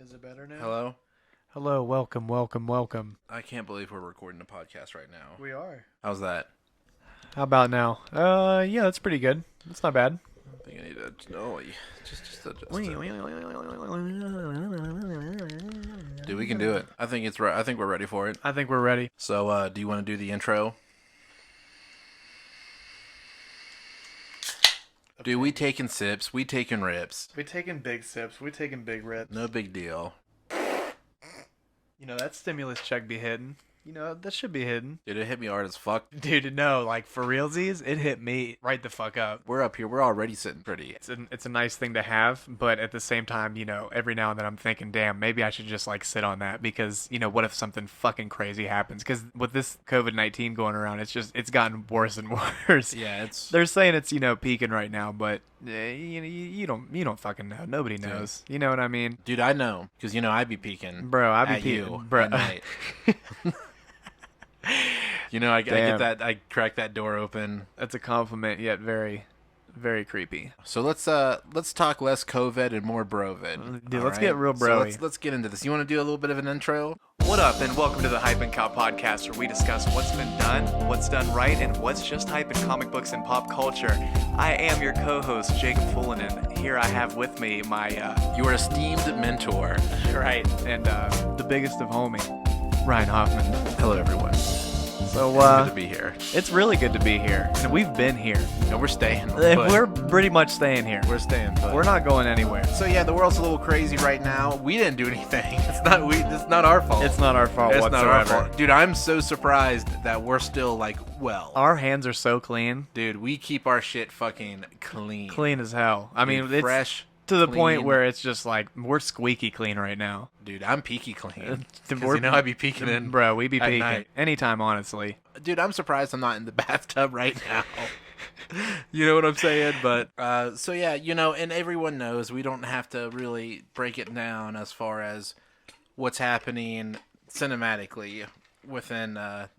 Is it better now? Hello? Hello, welcome. I can't believe we're recording a podcast right now. We are. How's that? How about now? Yeah, that's pretty good. That's not bad. I think I need to just adjust it. Dude, we can do it. I think it's right. I think we're ready for it. I think we're ready. So, do you want to do the intro? Okay. Dude, we taking sips. We taking rips. We taking big sips. We taking big rips. No big deal. You know, that stimulus check be hitting. You know, that should be hidden. Dude, it hit me hard as fuck. Dude, no, like for realsies, it hit me right the fuck up. We're up here. We're already sitting pretty. It's a nice thing to have, but at the same time, you know, every now and then I'm thinking, damn, maybe I should just like sit on that because, you know, what if something fucking crazy happens? Because with this COVID-19 going around, it's gotten worse and worse. Yeah, they're saying it's, you know, peaking right now, but you don't fucking know. Nobody knows. Dude. You know what I mean? Dude, I know because you know I be peeking. Bro, I be peeking, bro. At night. You know, I get that. I crack that door open. That's a compliment, yet very, very creepy. So let's talk less COVID and more brovid. Dude, let's get real broy. So let's get into this. You want to do a little bit of an intro? What up, and welcome to the Hype and Cowl Podcast, where we discuss what's been done, what's done right, and what's just hype in comic books and pop culture. I am your co-host, Jacob Fulinen. Here I have with me my your esteemed mentor, right, and the biggest of homie, Ryan Hoffman. Hello, everyone. So, good to be here. It's really good to be here. And we've been here. And we're staying. We're pretty much staying here. We're staying put. We're not going anywhere. So yeah, the world's a little crazy right now. We didn't do anything. It's not our fault. It's not our fault it's whatsoever. Not our fault. Dude, I'm so surprised that we're still like well. Our hands are so clean. Dude, we keep our shit fucking clean. Clean as hell. I mean, it's fresh. To the point where it's just like, we're squeaky clean right now. Dude, I'm peaky clean. You know I be peeking in. Bro, we be peeking. Night. Anytime, honestly. Dude, I'm surprised I'm not in the bathtub right now. You know what I'm saying? But, so yeah, you know, and everyone knows we don't have to really break it down as far as what's happening cinematically within the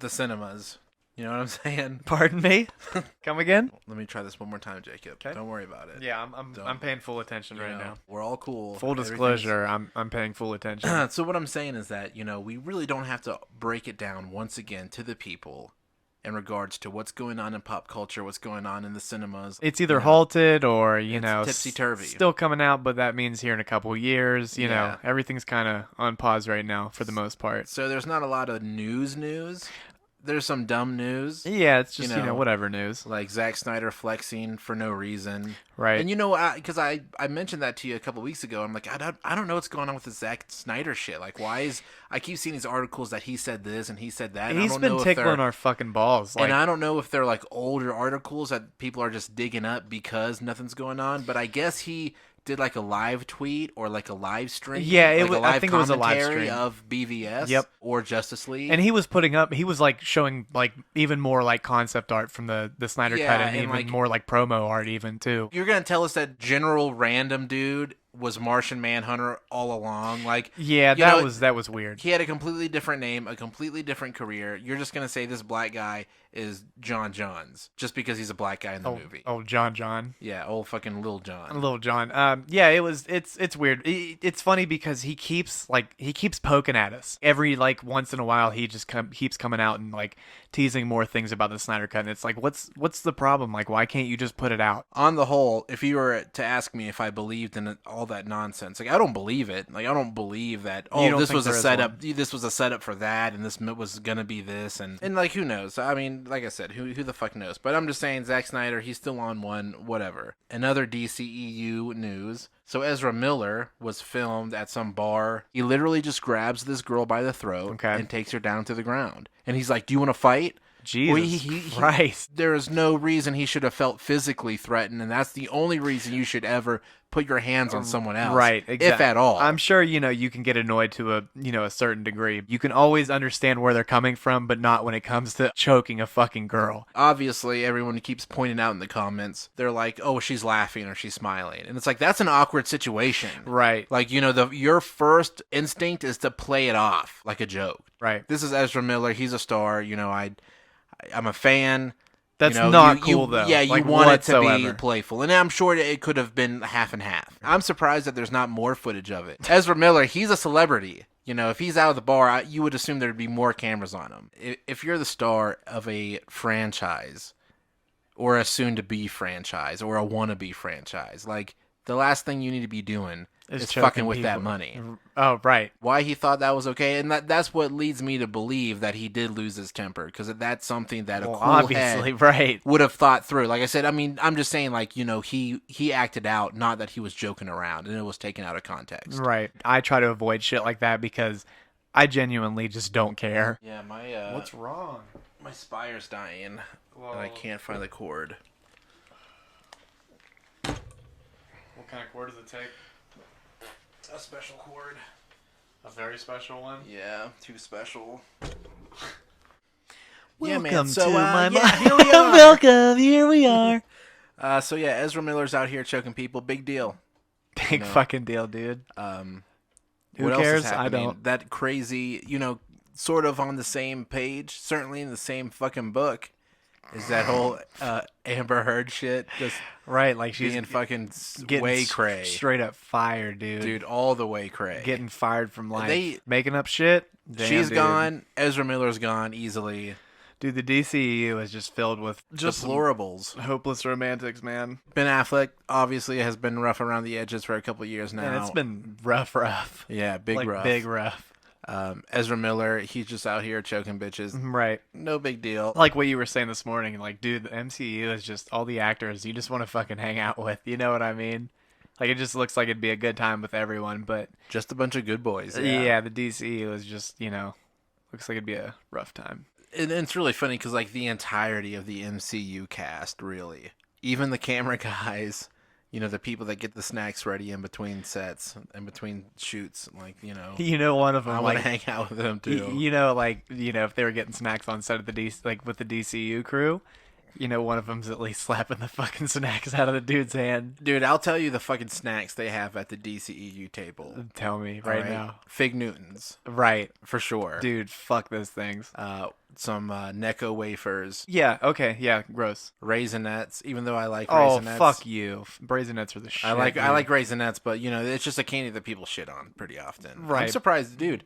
cinemas. You know what I'm saying? Pardon me? Come again? Let me try this one more time, Jacob. Okay. Don't worry about it. Yeah, I'm paying full attention right now. We're all cool. Full disclosure, I'm paying full attention. So what I'm saying is that, you know, we really don't have to break it down once again to the people in regards to what's going on in pop culture, what's going on in the cinemas. It's either halted or, you know, tipsy-turvy. Still coming out, but that means here in a couple of years, you know, everything's kind of on pause right now for the most part. So there's not a lot of news. There's some dumb news. Yeah, it's just, you know, whatever news. Like Zack Snyder flexing for no reason. Right. And, you know, because I mentioned that to you a couple weeks ago. I'm like, I don't know what's going on with the Zack Snyder shit. Like, I keep seeing these articles that he said this and he said that. And He's been tickling our fucking balls. And I don't know if they're, like, older articles that people are just digging up because nothing's going on. But I guess he did like a live tweet or like a live stream. Yeah, I think it was a live stream of BVS. Yep. Or Justice League. And he was like showing like even more like concept art from the Snyder Cut and even like, more like promo art even too. You're gonna tell us that general random dude was Martian Manhunter all along? Like, yeah, that was weird. He had a completely different name, a completely different career. You're just gonna say this black guy is John Johns just because he's a black guy in the movie. Oh, John. Yeah, old fucking Lil John. Lil John. Yeah, it's weird. It's funny because he keeps poking at us every like once in a while. He just keeps coming out and like teasing more things about the Snyder Cut, and it's like, what's the problem? Like, why can't you just put it out? On the whole, if you were to ask me if I believed in all that nonsense, like I don't believe it. Like I don't believe that. Oh, this was a setup. This was a setup for that, and this was gonna be this, and like who knows? I mean, like I said, who the fuck knows? But I'm just saying, Zack Snyder, he's still on one. Whatever. Another DCEU news. So Ezra Miller was filmed at some bar. He literally just grabs this girl by the throat and takes her down to the ground. And he's like, "Do you want to fight?" Jesus Christ. There is no reason he should have felt physically threatened, and that's the only reason you should ever put your hands on someone else. Right, exactly. If at all. I'm sure, you know, you can get annoyed to a certain degree. You can always understand where they're coming from, but not when it comes to choking a fucking girl. Obviously, everyone keeps pointing out in the comments, they're like, oh, she's laughing or she's smiling. And it's like, that's an awkward situation. Right. Like, you know, your first instinct is to play it off like a joke. Right. This is Ezra Miller. He's a star. You know, I'm a fan. That's not cool, though. Yeah, you like, want whatsoever. it to be playful. And I'm sure it could have been half and half. I'm surprised that there's not more footage of it. Ezra Miller, he's a celebrity. You know, if he's out of the bar, you would assume there'd be more cameras on him. If you're the star of a franchise, or a soon-to-be franchise, or a wannabe franchise, like, the last thing you need to be doing is fucking with that money. Oh, right. Why he thought that was okay, and that's what leads me to believe that he did lose his temper, because that's something that a cool obviously, head right. would have thought through. Like I said, I mean, I'm just saying, like, you know, he acted out, not that he was joking around, and it was taken out of context. Right. I try to avoid shit like that because I genuinely just don't care. Yeah, What's wrong? My Spire's dying, and I can't find the cord. What kind of cord does it take? A special cord. A very special one? Yeah, too special. Welcome So, to my here we are. Welcome, here we are. So yeah, Ezra Miller's out here choking people. Big deal. Big fucking deal, dude. Who What cares? else is happening? I don't. That crazy, you know, sort of on the same page, certainly in the same fucking book, is that whole Amber Heard shit. Just right, like she's being fucking getting way cray. Straight up fired, dude. Dude, all the way cray. Getting fired from life. They- Making up shit. Damn, She's dude. gone. Ezra Miller's gone easily. Dude, the DCEU is just filled with just Deplorables. hopeless romantics, man. Ben Affleck obviously has been rough around the edges for a couple of years now. And it's been rough. Yeah, big rough. Big rough. Ezra Miller, he's just out here choking bitches. Right. No big deal. Like what you were saying this morning, like, dude, the MCU is just all the actors you just want to fucking hang out with. You know what I mean? Like, it just looks like it'd be a good time with everyone, but... Just a bunch of good boys. Yeah, the DCEU is just, you know, looks like it'd be a rough time. And it's really funny because, like, the entirety of the MCU cast, really. Even the camera guys, you know, the people that get the snacks ready in between sets, in between shoots, like, you know. You know, one of them, I like... want to hang out with them, too. You know, like, you know, if they were getting snacks on set of the with the DCU crew... You know, one of them's at least slapping the fucking snacks out of the dude's hand. Dude, I'll tell you the fucking snacks they have at the DCEU table. Tell me right now. Fig Newtons. Right. For sure. Dude, fuck those things. Some Necco wafers. Yeah, okay, yeah, gross. Raisinets, even though I like Raisinets. Oh, fuck you. Raisinets are the shit. I like dude. Raisinets, but, you know, it's just a candy that people shit on pretty often. Right. I'm surprised, dude.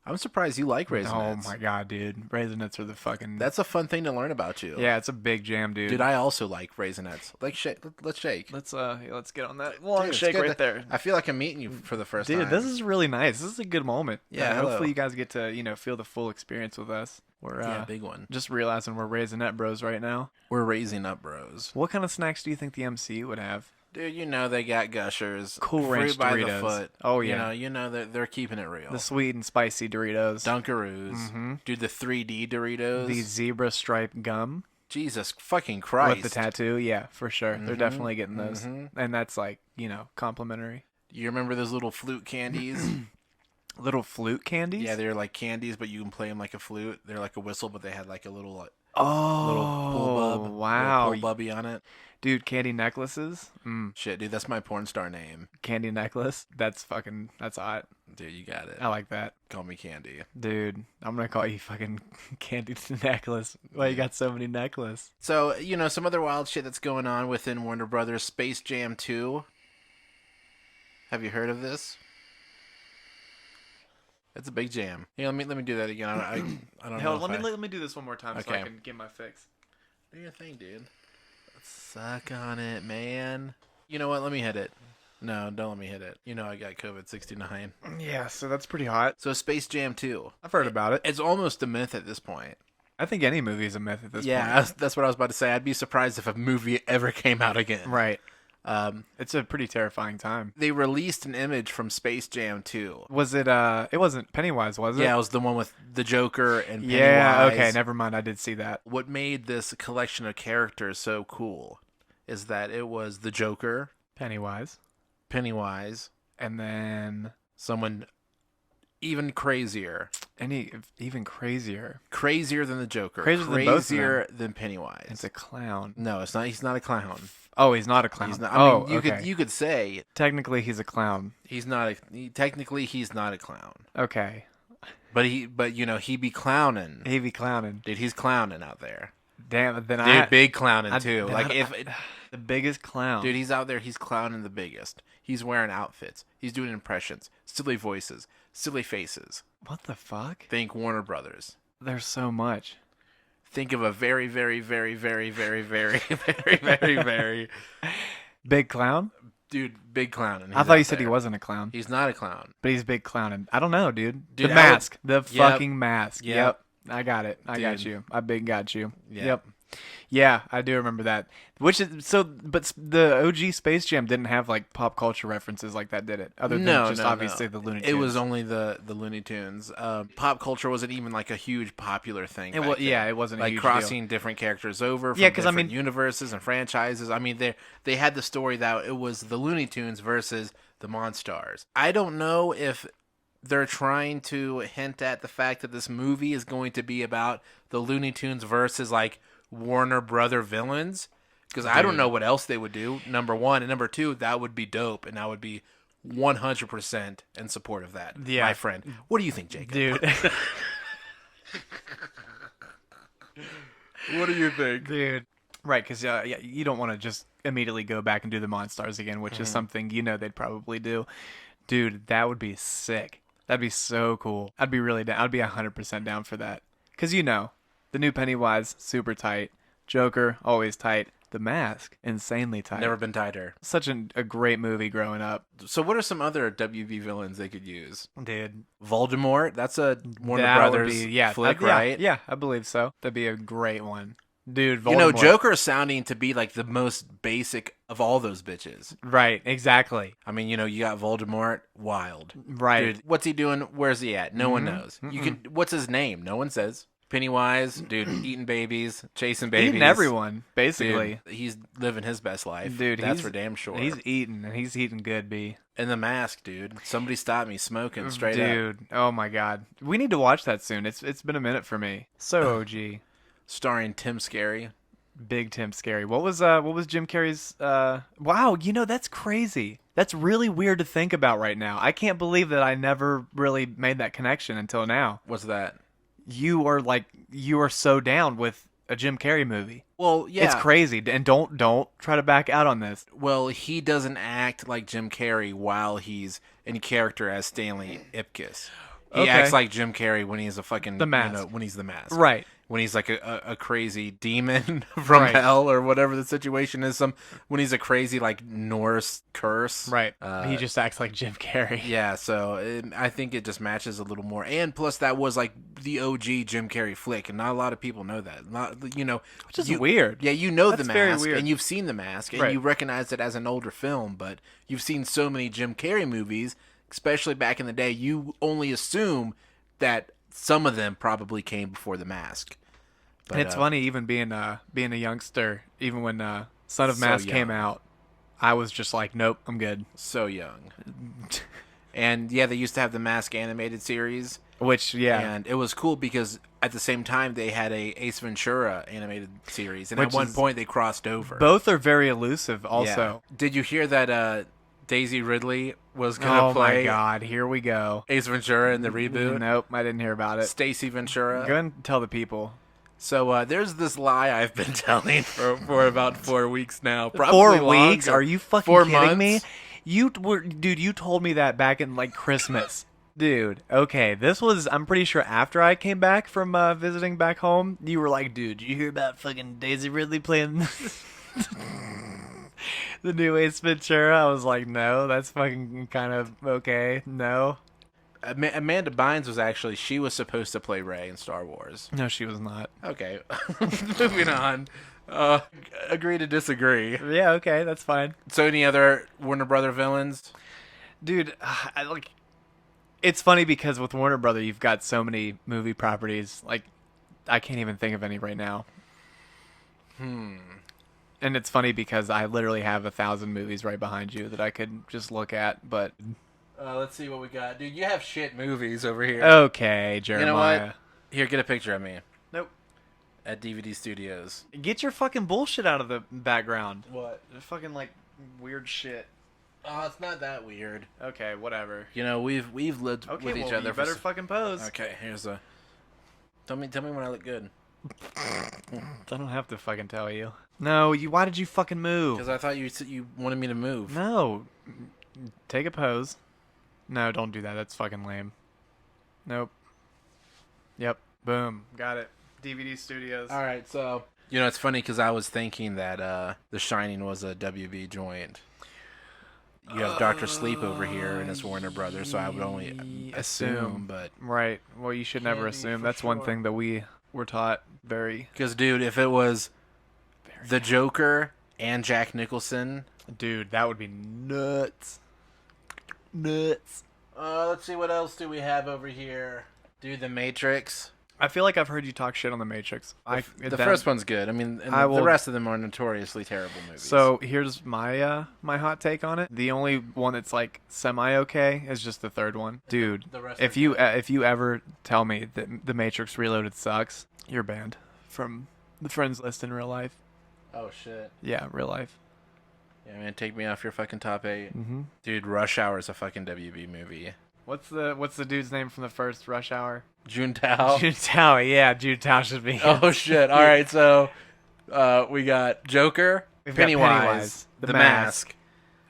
I'm surprised you like Raisinets. Oh my god, dude. Raisinets are the fucking... That's a fun thing to learn about you. Yeah, it's a big jam, dude. Dude, I also like Raisinets. Let's shake. Let's get on that long Dude, shake right there. I feel like I'm meeting you for the first time. Dude, this is really nice. This is a good moment. Yeah, hopefully you guys get to, you know, feel the full experience with us. We're big one. Just realizing we're Raisinette bros right now. We're raising up bros. What kind of snacks do you think the MCU would have? Dude, you know they got Gushers, Cool Ranch fruit by Doritos. the foot. Oh yeah, you know they're keeping it real. The sweet and spicy Doritos, Dunkaroos, mm-hmm. Dude, the 3D Doritos, the zebra stripe gum. Jesus fucking Christ! With the tattoo, yeah, for sure. Mm-hmm. They're definitely getting those, mm-hmm. and that's like, you know, complimentary. You remember those little flute candies? Little flute candies? Yeah, they're like candies, but you can play them like a flute. They're like a whistle, but they had like a little little pull bub, wow, little pull bubby on it. Dude, candy necklaces? Shit, dude, that's my porn star name. Candy necklace? That's hot. Dude, you got it. I like that. Call me Candy. Dude, I'm gonna call you fucking Candy Necklace. Why you got so many necklaces? So, you know, some other wild shit that's going on within Warner Brothers. Space Jam 2. Have you heard of this? It's a big jam. Hey, let me do that again. I don't know. Let me do this one more time so I can get my fix. Do your thing, dude. Suck on it, man. You know what? Let me hit it. No, don't let me hit it. You know I got COVID-69. Yeah, so that's pretty hot. So Space Jam 2. I've heard about it. It's almost a myth at this point. I think any movie is a myth at this point. Yeah, that's what I was about to say. I'd be surprised if a movie ever came out again. Right. It's a pretty terrifying time. They released an image from Space Jam 2. Was it, it wasn't Pennywise, was it? Yeah, it was the one with the Joker and Pennywise. Yeah, okay, never mind. I did see that. What made this collection of characters so cool is that it was the Joker, Pennywise, and then someone even crazier. Even crazier. Crazier than the Joker. Crazier than Pennywise. It's a clown. No, it's not. He's not a clown. Oh, he's not a clown. He's not, okay. you could say technically he's a clown. He's not technically he's not a clown. Okay. But you know, he be clowning. He be clowning. Dude, he's clowning out there. Damn. Then dude, big clowning too. The biggest clown. Dude, he's out there. He's clowning the biggest. He's wearing outfits. He's doing impressions, silly voices, silly faces. What the fuck? Think Warner Brothers. There's so much. Think of a very, very, very, very, very, very, very, very, very big clown. Dude, big clown. I thought you said he wasn't a clown. He's not a clown, but he's big clowning. I don't know, dude. The mask, the fucking mask. Yep. I got it. I got you. I big got you. Yep. Yeah, I do remember that. Which is but the OG Space Jam didn't have like pop culture references like that, did it? Other than obviously the Looney Tunes. It was only the Looney Tunes. Pop culture wasn't even like a huge popular thing. It wasn't like a huge crossing deal. Different characters over from different universes and franchises. I mean, they had the story that it was the Looney Tunes versus the Monstars. I don't know if they're trying to hint at the fact that this movie is going to be about the Looney Tunes versus like Warner Brother villains, because I don't know what else they would do, number one, and number two, that would be dope, and I would be 100% in support of that, my friend. What do you think, Jacob? Dude. What do you think? Dude. Right, because you don't want to just immediately go back and do the Monstars again, which is something they'd probably do. Dude, that would be sick. That'd be so cool. I'd be really down. I'd be 100% down for that. Because the new Pennywise, super tight. Joker, always tight. The Mask, insanely tight. Never been tighter. Such a great movie growing up. So what are some other WB villains they could use? Dude. Voldemort, that's a Warner Brothers flick, right? Yeah, I believe so. That'd be a great one. Dude, Voldemort. Joker is sounding to be like the most basic of all those bitches. Right, exactly. I mean, you got Voldemort, wild. Right. Dude, what's he doing? Where's he at? No one knows. What's his name? No one says. Pennywise, dude, eating babies, chasing babies. Eating everyone, basically. Dude, he's living his best life. Dude, that's for damn sure. He's eating, and he's eating good, B. And The Mask, dude. Somebody stop me smoking straight up. Dude, oh my God. We need to watch that soon. It's been a minute for me. So OG. Starring Tim Scarry. Big Tim Scarry. What was Jim Carrey's wow, that's crazy. That's really weird to think about right now. I can't believe that I never really made that connection until now. What's that? You are so down with a Jim Carrey movie. Well, yeah. It's crazy. And don't try to back out on this. Well, he doesn't act like Jim Carrey while he's in character as Stanley Ipkiss. He acts like Jim Carrey when he's a fucking The Mask. When he's the Mask. Right. When he's like a crazy demon from hell or whatever the situation is. When he's a crazy like Norse curse. Right. He just acts like Jim Carrey. Yeah, so I think it just matches a little more. And plus that was like the OG Jim Carrey flick, and not a lot of people know that. Which is weird. Yeah, The Mask, very weird. and you've seen The Mask, and you recognize it as an older film, but you've seen so many Jim Carrey movies, especially back in the day, you only assume that some of them probably came before The Mask. But, and it's funny, even being a youngster, even when Son of Mask came out, I was just like, nope, I'm good. So young. And yeah, they used to have the Mask animated series. Which, and it was cool because at the same time they had a Ace Ventura animated series, and at one point they crossed over. Both are very elusive also. Yeah. Did you hear that Daisy Ridley was going to play? Oh my God, here we go. Ace Ventura in the reboot? Nope, I didn't hear about it. Stacy Ventura. Go ahead and tell the people. So there's this lie I've been telling for about 4 weeks now. Probably 4 weeks? Are you fucking 4 kidding months? me? Dude, you told me that back in like Christmas. Dude, okay, this was, I'm pretty sure after I came back from visiting back home, you were like, dude, you hear about fucking Daisy Ridley playing the new Ace Ventura? I was like, no, that's fucking kind of okay, no. Amanda Bynes she was supposed to play Rey in Star Wars. No, she was not. Okay, moving on. Agree to disagree. Yeah, okay, that's fine. So any other Warner Brother villains? Dude, it's funny because with Warner Brother, you've got so many movie properties. Like, I can't even think of any right now. And it's funny because I literally have 1,000 movies right behind you that I could just look at, but... let's see what we got. Dude, you have shit movies over here. Okay, Jeremiah. You know what? Here, get a picture of me. Nope. At DVD Studios. Get your fucking bullshit out of the background. What? The fucking, weird shit. Oh, it's not that weird. Okay, whatever. We've lived with each other. You better fucking pose. Okay, here's a... Tell me when I look good. I don't have to fucking tell you. No, why did you fucking move? Because I thought you wanted me to move. No. Take a pose. No, don't do that. That's fucking lame. Nope. Yep. Boom. Got it. DVD Studios. All right, so... You know, it's funny because I was thinking that The Shining was a WB joint. You have Dr. Sleep over here, and it's Warner Brothers, so I would only assume, but... Right. Well, you should never assume. That's one thing that we were taught very... Because, dude, if it was the Joker and Jack Nicholson... Dude, that would be nuts. Nuts. Let's see, what else do we have over here? Dude, The Matrix... I feel like I've heard you talk shit on The Matrix. The first one's good. I mean, the rest of them are notoriously terrible movies. So here's my my hot take on it. The only one that's like semi-okay is just the third one. Dude, if you ever tell me that The Matrix Reloaded sucks, you're banned from the friends list in real life. Oh, shit. Yeah, real life. Yeah, man, take me off your fucking top 8. Mm-hmm. Dude, Rush Hour is a fucking WB movie. What's the dude's name from the first Rush Hour? Juntao. Juntao, yeah, Juntao should be. Oh shit! All right, so we got Joker, Pennywise, the Mask,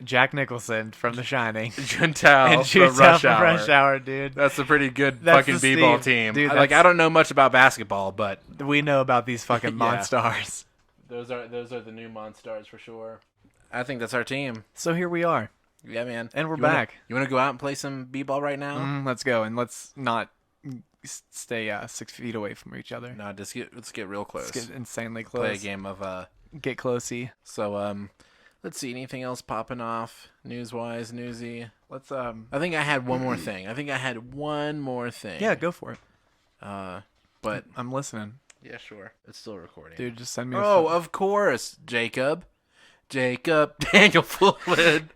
Jack Nicholson from The Shining, Juntao from Rush Hour, dude. That's a pretty good fucking b-ball team. Dude, I don't know much about basketball, but we know about these fucking Monstars. Those are the new Monstars for sure. I think that's our team. So here we are. Yeah, man. And we're back. You want to go out and play some b-ball right now? Let's go, and let's not stay 6 feet away from each other. No, let's get real close. Let's get insanely close. Play a game of get closey. So let's see, anything else popping off news-wise, newsy? Let's I think I had one more thing. Yeah, go for it. But I'm listening. Yeah, sure. It's still recording. Dude, just send me of course, Jacob Daniel Fulwood.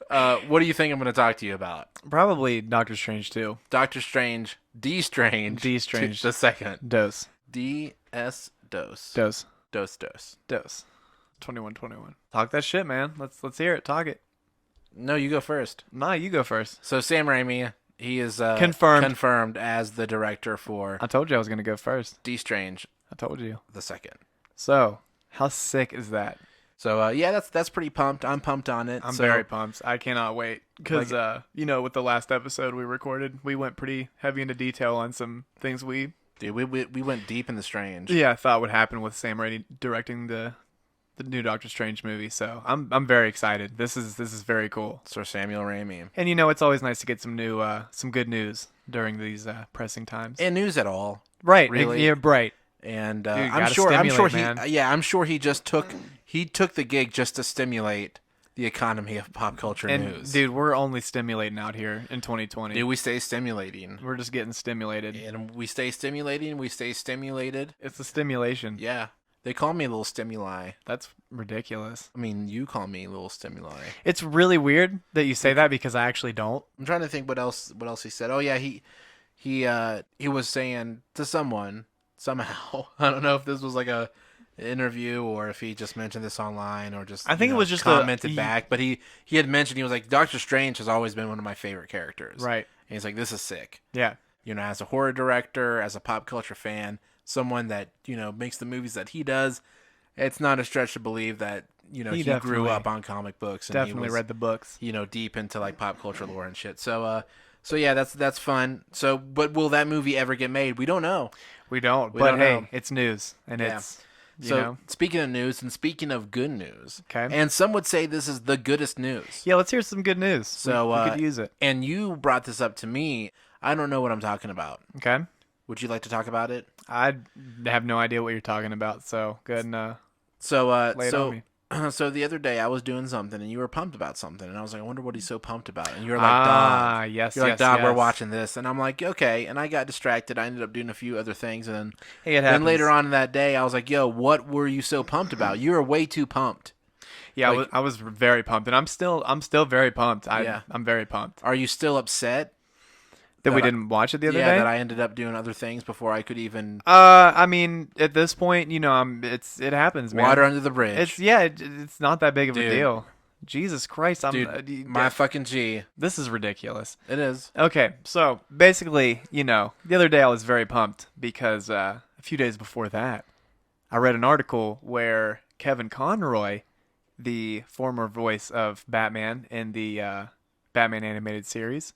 What do you think I'm going to talk to you about? Probably Doctor Strange 2. Doctor Strange, D Strange. The second. Dose. D-S Dose. Dose. Dose. 2121. Talk that shit, man. Let's hear it. Talk it. No, you go first. Nah, you go first. So Sam Raimi, he is confirmed as the director for... I told you I was going to go first. D Strange. I told you. The second. So, how sick is that? So, yeah, that's pretty pumped. I'm pumped on it. I'm very pumped. I cannot wait. Because, with the last episode we recorded, we went pretty heavy into detail on some things we... Dude, we went deep in the Strange. Yeah, I thought would happen with Sam Raimi directing the new Doctor Strange movie. So, I'm very excited. This is very cool. Sir Samuel Raimi. And, it's always nice to get some new, some good news during these pressing times. And news at all. Right. Really. Yeah, right. And Dude, I'm sure he just took the gig just to stimulate the economy of pop culture news. Dude, we're only stimulating out here in 2020. Dude, we stay stimulating. We're just getting stimulated. And we stay stimulating, we stay stimulated. It's a stimulation. Yeah. They call me Little Stimuli. That's ridiculous. I mean, you call me Little Stimuli. It's really weird that you say that because I actually don't. I'm trying to think what else he said. Oh yeah, he was saying to someone somehow. I don't know if this was like a interview or if he just mentioned this online or just I think it was just commented back, but he had mentioned, he was like, Doctor Strange has always been one of my favorite characters. Right. And he's like, this is sick. Yeah. As a horror director, as a pop culture fan, someone that, makes the movies that he does, it's not a stretch to believe that, he grew up on comic books and definitely he was, read the books. Deep into like pop culture lore and shit. So yeah, that's fun. So, but will that movie ever get made? We don't know. We don't. But hey, it's news, and it's speaking of news and speaking of good news, okay, and some would say this is the goodest news. Yeah, let's hear some good news. So we could use it. And you brought this up to me. I don't know what I'm talking about. Okay. Would you like to talk about it? I have no idea what you're talking about. So go ahead and lay it on me. So the other day I was doing something and you were pumped about something and I was like, I wonder what he's so pumped about. And you were like, Dog. Yes, you're like, Dog, we're watching this. And I'm like, okay. And I got distracted. I ended up doing a few other things. And then later on in that day, I was like, yo, what were you so pumped about? You were way too pumped. Yeah, I was very pumped. And I'm still very pumped. I'm very pumped. Are you still upset? That we didn't watch it the other day? Yeah, that I ended up doing other things before I could even... I mean, at this point, it happens, man. Water under the bridge. It's not that big of a deal. Jesus Christ. My fucking G. This is ridiculous. It is. Okay, so basically, the other day I was very pumped because if few days before that, I read an article where Kevin Conroy, the former voice of Batman in the Batman animated series,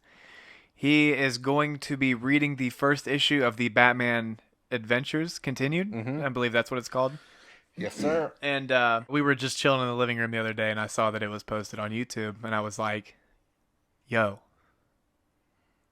he is going to be reading the first issue of the Batman Adventures Continued. Mm-hmm. I believe that's what it's called. Yes, sir. And we were just chilling in the living room the other day, and I saw that it was posted on YouTube, and I was like, yo.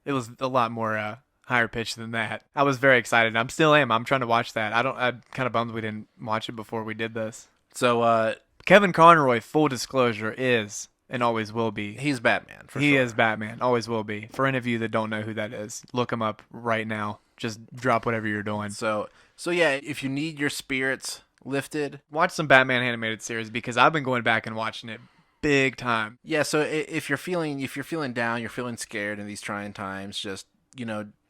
It was a lot more higher pitched than that. I was very excited. I still am. I'm trying to watch that. I'm kind of bummed we didn't watch it before we did this. So, Kevin Conroy, full disclosure, is and always will be. He's Batman, for He sure. is Batman. Always will be. For any of you that don't know who that is, look him up right now. Just drop whatever you're doing. So yeah, if you need your spirits lifted, watch some Batman animated series because I've been going back and watching it big time. Yeah, so if you're feeling down, you're feeling scared in these trying times, just,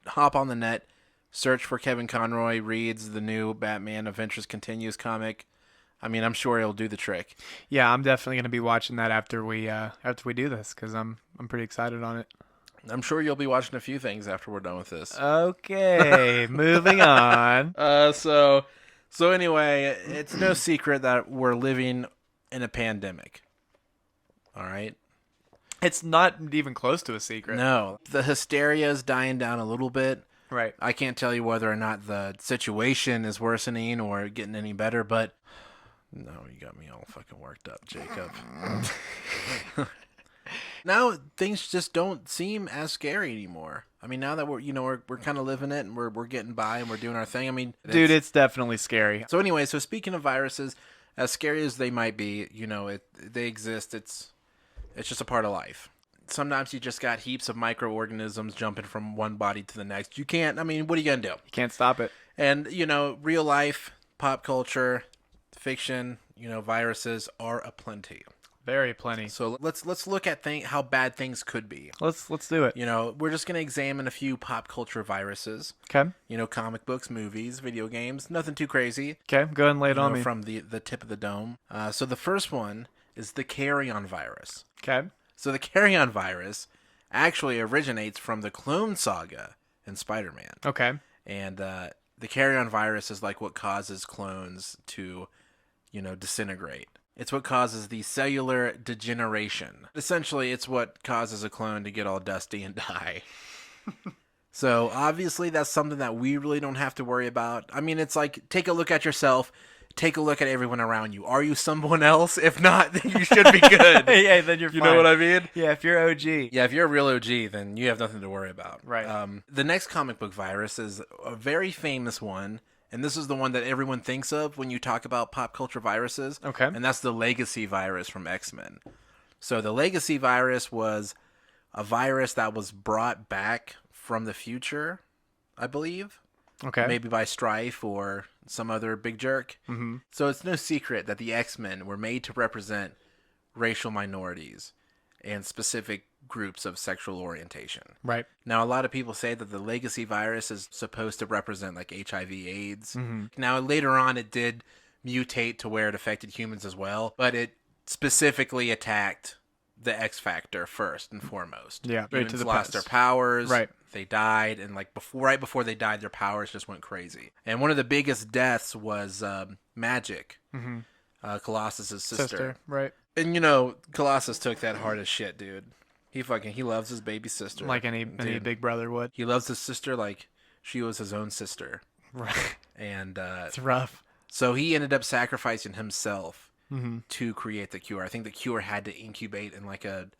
hop on the net, search for Kevin Conroy reads the new Batman Adventures Continues comic. I mean, I'm sure it'll do the trick. Yeah, I'm definitely going to be watching that after we do this because I'm pretty excited on it. I'm sure you'll be watching a few things after we're done with this. Okay, moving on. So anyway, it's no secret that we're living in a pandemic. All right? It's not even close to a secret. No. The hysteria is dying down a little bit. Right. I can't tell you whether or not the situation is worsening or getting any better, but no, you got me all fucking worked up, Jacob. Now things just don't seem as scary anymore. I mean, now that we're kind of living it and we're getting by and we're doing our thing. I mean, dude, it's definitely scary. So anyway, so speaking of viruses, as scary as they might be, they exist. It's just a part of life. Sometimes you just got heaps of microorganisms jumping from one body to the next. You can't. I mean, what are you gonna do? You can't stop it. And real life, pop culture, fiction, viruses are aplenty. Very plenty. So let's look at how bad things could be. Let's do it. We're just gonna examine a few pop culture viruses. Okay. Comic books, movies, video games, nothing too crazy. Okay, go ahead and lay it on me. From the tip of the dome. So the first one is the carry-on virus. Okay. So the carry-on virus actually originates from the Clone Saga in Spider-Man. Okay. And the carry-on virus is like what causes clones to, disintegrate. It's what causes the cellular degeneration. Essentially, it's what causes a clone to get all dusty and die. So, obviously, that's something that we really don't have to worry about. I mean, it's like, take a look at yourself. Take a look at everyone around you. Are you someone else? If not, then you should be good. Yeah, then you're fine. You know what I mean? Yeah, if you're OG. Yeah, if you're a real OG, then you have nothing to worry about. Right. The next comic book virus is a very famous one. And this is the one that everyone thinks of when you talk about pop culture viruses. Okay. And that's the Legacy virus from X-Men. So the Legacy virus was a virus that was brought back from the future, I believe. Okay. Maybe by Strife or some other big jerk. Mm-hmm. So it's no secret that the X-Men were made to represent racial minorities and specific groups of sexual orientation. Right. Now, a lot of people say that the Legacy virus is supposed to represent like HIV/AIDS. Mm-hmm. Now, later on, it did mutate to where it affected humans as well, but it specifically attacked the X Factor first and foremost. Yeah, right. Humans lost their powers. Right. They died, and right before they died, their powers just went crazy. And one of the biggest deaths was Magic, mm-hmm. Colossus's sister. Right. And Colossus took that hard as shit, dude. He loves his baby sister. Like any big brother would. He loves his sister like she was his own sister. Right. And it's rough. So he ended up sacrificing himself mm-hmm. to create the cure. I think the cure had to incubate in like a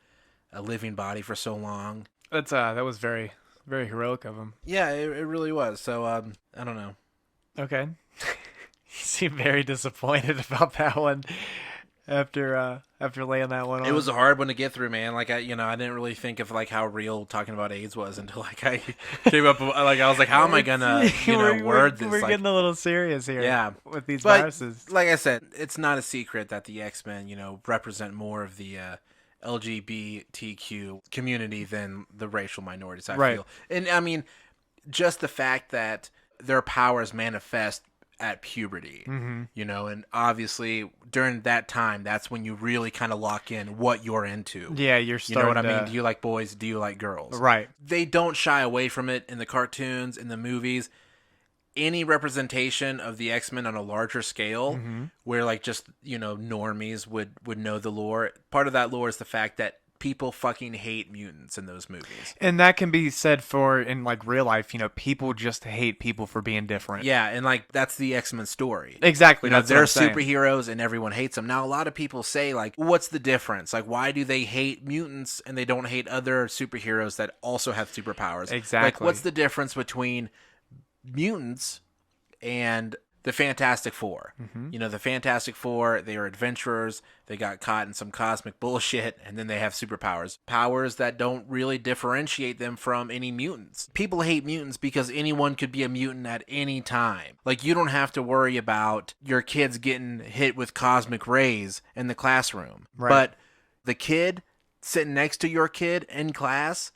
living body for so long. That was very, very heroic of him. Yeah, it really was. So I don't know. Okay. You seem very disappointed about that one. After laying that one on. It was a hard one to get through, man. Like I didn't really think of like how real talking about AIDS was until like I came up like I was like, how am I gonna word this? We're getting a little serious here. Yeah, with these viruses. Like I said, it's not a secret that the X-Men, represent more of the LGBTQ community than the racial minorities. I feel, and I mean, just the fact that their powers manifest at puberty, mm-hmm. And obviously during that time, that's when you really kind of lock in what you're into. Yeah, you're starting. You know what I mean? Do you like boys? Do you like girls? Right. They don't shy away from it in the cartoons, in the movies. any representation of the X-Men on a larger scale, where like just, normies would know the lore. Part of that lore is the fact that people fucking hate mutants in those movies. And that can be said for in like real life, people just hate people for being different. Yeah, and like that's the X-Men story. Exactly. They're superheroes and everyone hates them. Now a lot of people say like, what's the difference? Like, why do they hate mutants and they don't hate other superheroes that also have superpowers? Exactly. Like, what's the difference between mutants and the Fantastic Four? The Fantastic Four, they are adventurers. They got caught in some cosmic bullshit, and then they have superpowers. Powers that don't really differentiate them from any mutants. People hate mutants because anyone could be a mutant at any time. Like, you don't have to worry about your kids getting hit with cosmic rays in the classroom. Right. But the kid sitting next to your kid in class,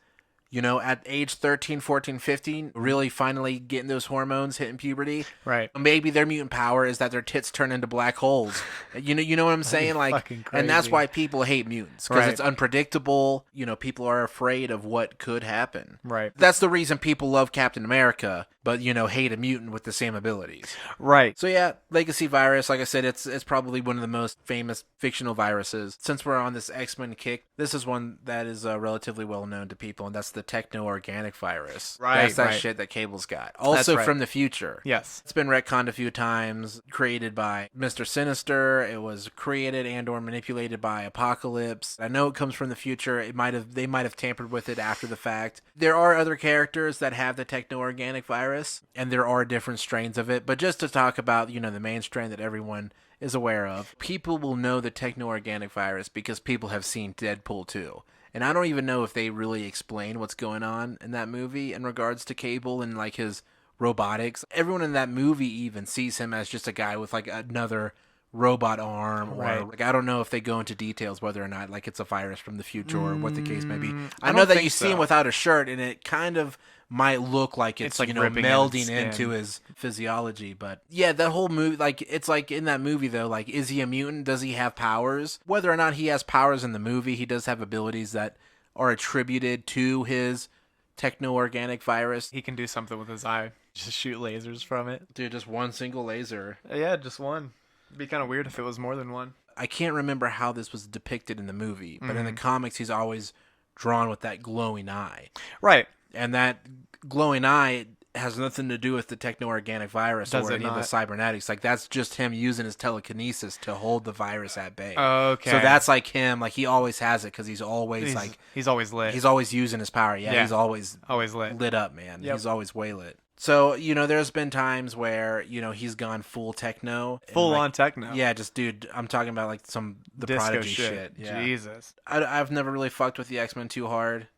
at age 13, 14, 15, really finally getting those hormones, hitting puberty. Right. Maybe their mutant power is that their tits turn into black holes. You know what I'm saying? Like, fucking crazy. and that's why people hate mutants, because it's unpredictable. People are afraid of what could happen. Right. That's the reason people love Captain America, but hate a mutant with the same abilities. Right. So yeah, legacy virus, like I said, it's probably one of the most famous fictional viruses. Since we're on this X-Men kick, this is one that is relatively well known to people, and that's the techno-organic virus. Right. That's that shit that Cable's got. Also from the future. Yes. It's been retconned a few times, created by Mr. Sinister. It was created and or manipulated by Apocalypse. I know it comes from the future. They might have tampered with it after the fact. There are other characters that have the techno-organic virus, and there are different strains of it. But just to talk about, the main strain that everyone is aware of, people will know the techno-organic virus because people have seen Deadpool 2. And I don't even know if they really explain what's going on in that movie in regards to Cable and like his robotics. Everyone in that movie even sees him as just a guy with like another robot arm, or like I don't know if they go into details whether or not like it's a virus from the future or what the case may be. I know that you see him without a shirt, and it kind of might look like it's like melding into his physiology. But yeah, that whole movie, like it's like in that movie though, like is he a mutant? Does he have powers? Whether or not he has powers in the movie, he does have abilities that are attributed to his techno-organic virus. He can do something with his eye. Just shoot lasers from it. Dude, just one single laser. Yeah, just one. It'd be kind of weird if it was more than one. I can't remember how this was depicted in the movie, but in the comics, he's always drawn with that glowing eye. Right. And that glowing eye has nothing to do with the techno-organic virus or any of the cybernetics. Like, that's just him using his telekinesis to hold the virus at bay. Okay. So that's like him. Like, he always has it because he's always he's always lit. He's always using his power. Yeah. He's always lit up, man. Yep. He's always way lit. So, there's been times where, he's gone full techno. Full on techno. Yeah, just, dude, I'm talking about, like, the disco Prodigy shit. Yeah. Jesus. I've never really fucked with the X-Men too hard.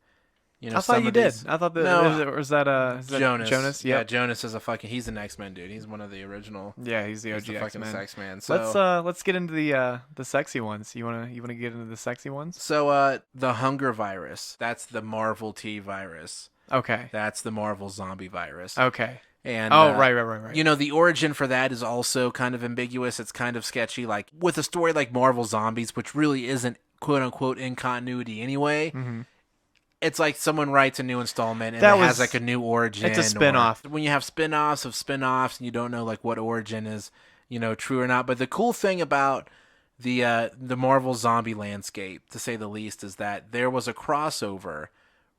I thought you did. I thought that was that Jonas. Jonas? Yep. Yeah, Jonas is he's an X-Men dude. He's one of the original. Yeah, he's the OG X-Men. X-Men. So let's get into the sexy ones. You wanna get into the sexy ones? So the hunger virus, that's the Marvel T virus. Okay. That's the Marvel zombie virus. Okay. And right. The origin for that is also kind of ambiguous. It's kind of sketchy. Like with a story like Marvel Zombies, which really isn't quote unquote in continuity anyway. Mm-hmm. It's like someone writes a new installment and has like a new origin. It's a spin-off. When you have spin-offs of spin-offs and you don't know like what origin is, true or not. But the cool thing about the Marvel zombie landscape, to say the least, is that there was a crossover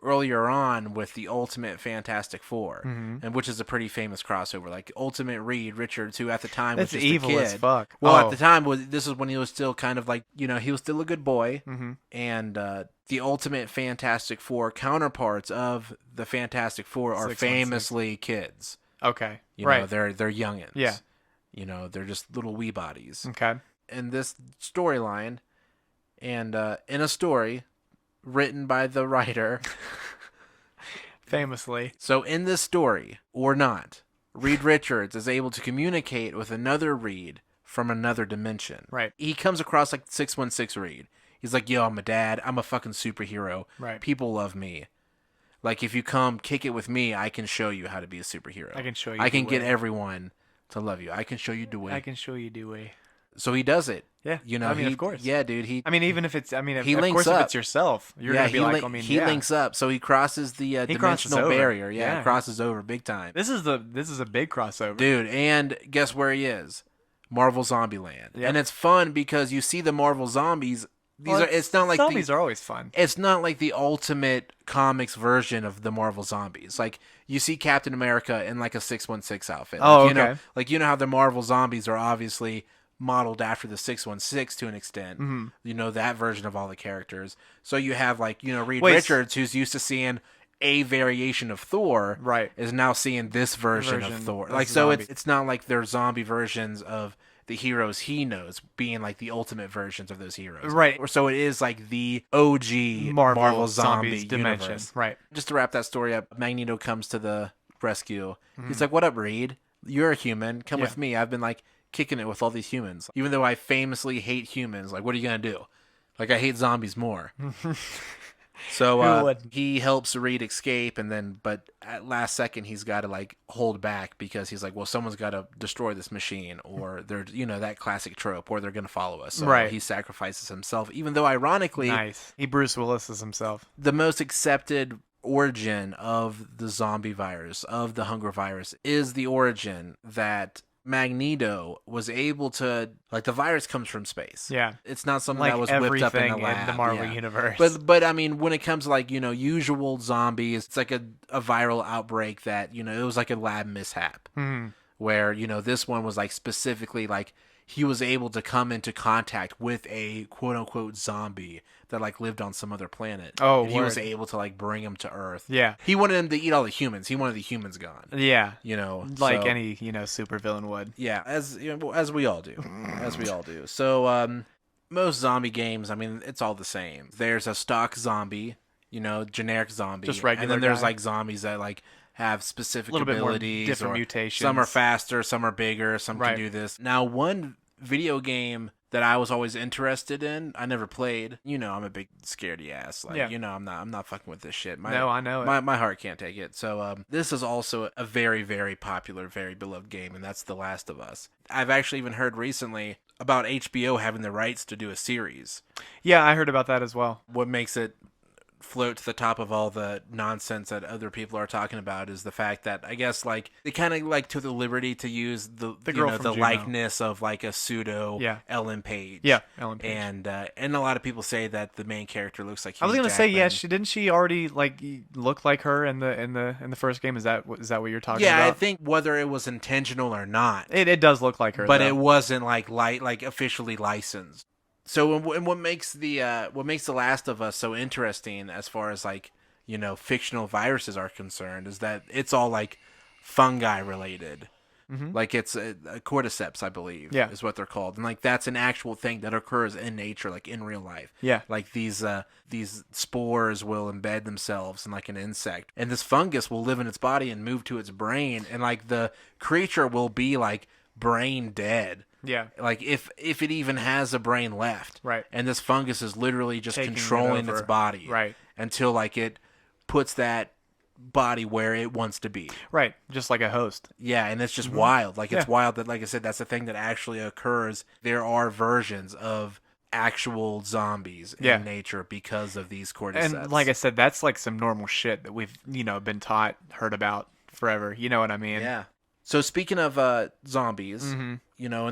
earlier on with the Ultimate Fantastic Four, and which is a pretty famous crossover. Like Ultimate Reed Richards, who at the time was just evil a kid. As fuck. Well, at the time this is when he was still kind of like he was still a good boy, and the Ultimate Fantastic Four counterparts of the Fantastic Four are famously kids. Okay, right. They're youngins. Yeah, they're just little wee bodies. Okay. In this storyline, and in a story written by the writer famously. So in this story, or not, Reed Richards is able to communicate with another Reed from another dimension. Right. He comes across like 616 Reed. He's like, yo, I'm a dad. I'm a fucking superhero. Right. People love me. Like, if you come kick it with me, I can show you how to be a superhero. I can show you. I can get everyone to love you. I can show you the way. I can show you the way. So he does it. Yeah, you know, of course. Yeah, dude. Even if it's, he of links course, up. if it's yourself, you're gonna be like, he links up, so he crosses the dimensional barrier. Yeah, he crosses over big time. This is a big crossover, dude. And guess where he is? Marvel Zombieland. Yep. And it's fun because you see the Marvel zombies. It's not like zombies are always fun. It's not like the ultimate comics version of the Marvel zombies. Like you see Captain America in like a 616 outfit. Oh, okay. You know how the Marvel zombies are obviously modeled after the 616 to an extent. Mm-hmm. You know, that version of all the characters. So you have Reed Richards, who's used to seeing a variation of Thor, right, is now seeing this version of Thor. Like, so it's not like they're zombie versions of the heroes he knows being like the ultimate versions of those heroes. Right. So it is like the OG Marvel zombie dimension. Universe. Right. Just to wrap that story up, Magneto comes to the rescue. He's like, "What up, Reed? You're a human. Come with me. I've been like kicking it with all these humans. Even though I famously hate humans, like, what are you going to do? Like, I hate zombies more." So he helps Reed escape, but at last second he's got to like hold back because he's like, well, someone's got to destroy this machine, or they're that classic trope, or they're going to follow us. So he sacrifices himself, even though ironically, he Bruce Willis's himself. The most accepted origin of the zombie virus, of the hunger virus, is the origin that Magneto was able to, like, the virus comes from space. Yeah. It's not something like that was whipped up in the lab. In the Marvel universe. But I mean, when it comes to like, usual zombies, it's like a viral outbreak that, it was like a lab mishap. Mm-hmm. Where, this one was like specifically like he was able to come into contact with a quote unquote zombie that like lived on some other planet. Oh, and he was able to like bring him to Earth. Yeah. He wanted him to eat all the humans. He wanted the humans gone. Yeah. Like any, supervillain would. Yeah, as we all do. As we all do. So most zombie games, I mean, it's all the same. There's a stock zombie, generic zombie. Just regular. And then there's like zombies that like have specific abilities, different mutations. Some are faster, some are bigger, some can do this. Now, one video game that I was always interested in, I never played. I'm a big scaredy ass. Like, I'm not fucking with this shit. No, I know it. My heart can't take it. So this is also a very, very popular, very beloved game, and that's The Last of Us. I've actually even heard recently about HBO having the rights to do a series. Yeah, I heard about that as well. What makes it float to the top of all the nonsense that other people are talking about is the fact that I guess like they kind of like took the liberty to use the likeness of like a pseudo Ellen Page. Yeah, Ellen Page. And a lot of people say that the main character looks like Hugh I was gonna Jackman. say didn't she already like look like her in the first game? Is that what you're talking about? Yeah, I think whether it was intentional or not, it does look like her, but though. It wasn't like officially licensed. So what makes the Last of Us so interesting as far as like fictional viruses are concerned is that it's all like fungi related. Mm-hmm. Like it's a cordyceps, I believe, is what they're called, and like that's an actual thing that occurs in nature, like in real life. Yeah, like these spores will embed themselves in like an insect, and this fungus will live in its body and move to its brain, and like the creature will be like brain dead. Yeah. Like if it even has a brain left. Right. And this fungus is literally just controlling its body. Right. Until like it puts that body where it wants to be. Right. Just like a host. Yeah, and it's just wild. Like it's wild that, like I said, that's the thing that actually occurs. There are versions of actual zombies in nature because of these cordyceps. And like I said, that's like some normal shit that we've, been heard about forever. You know what I mean? Yeah. So speaking of zombies, and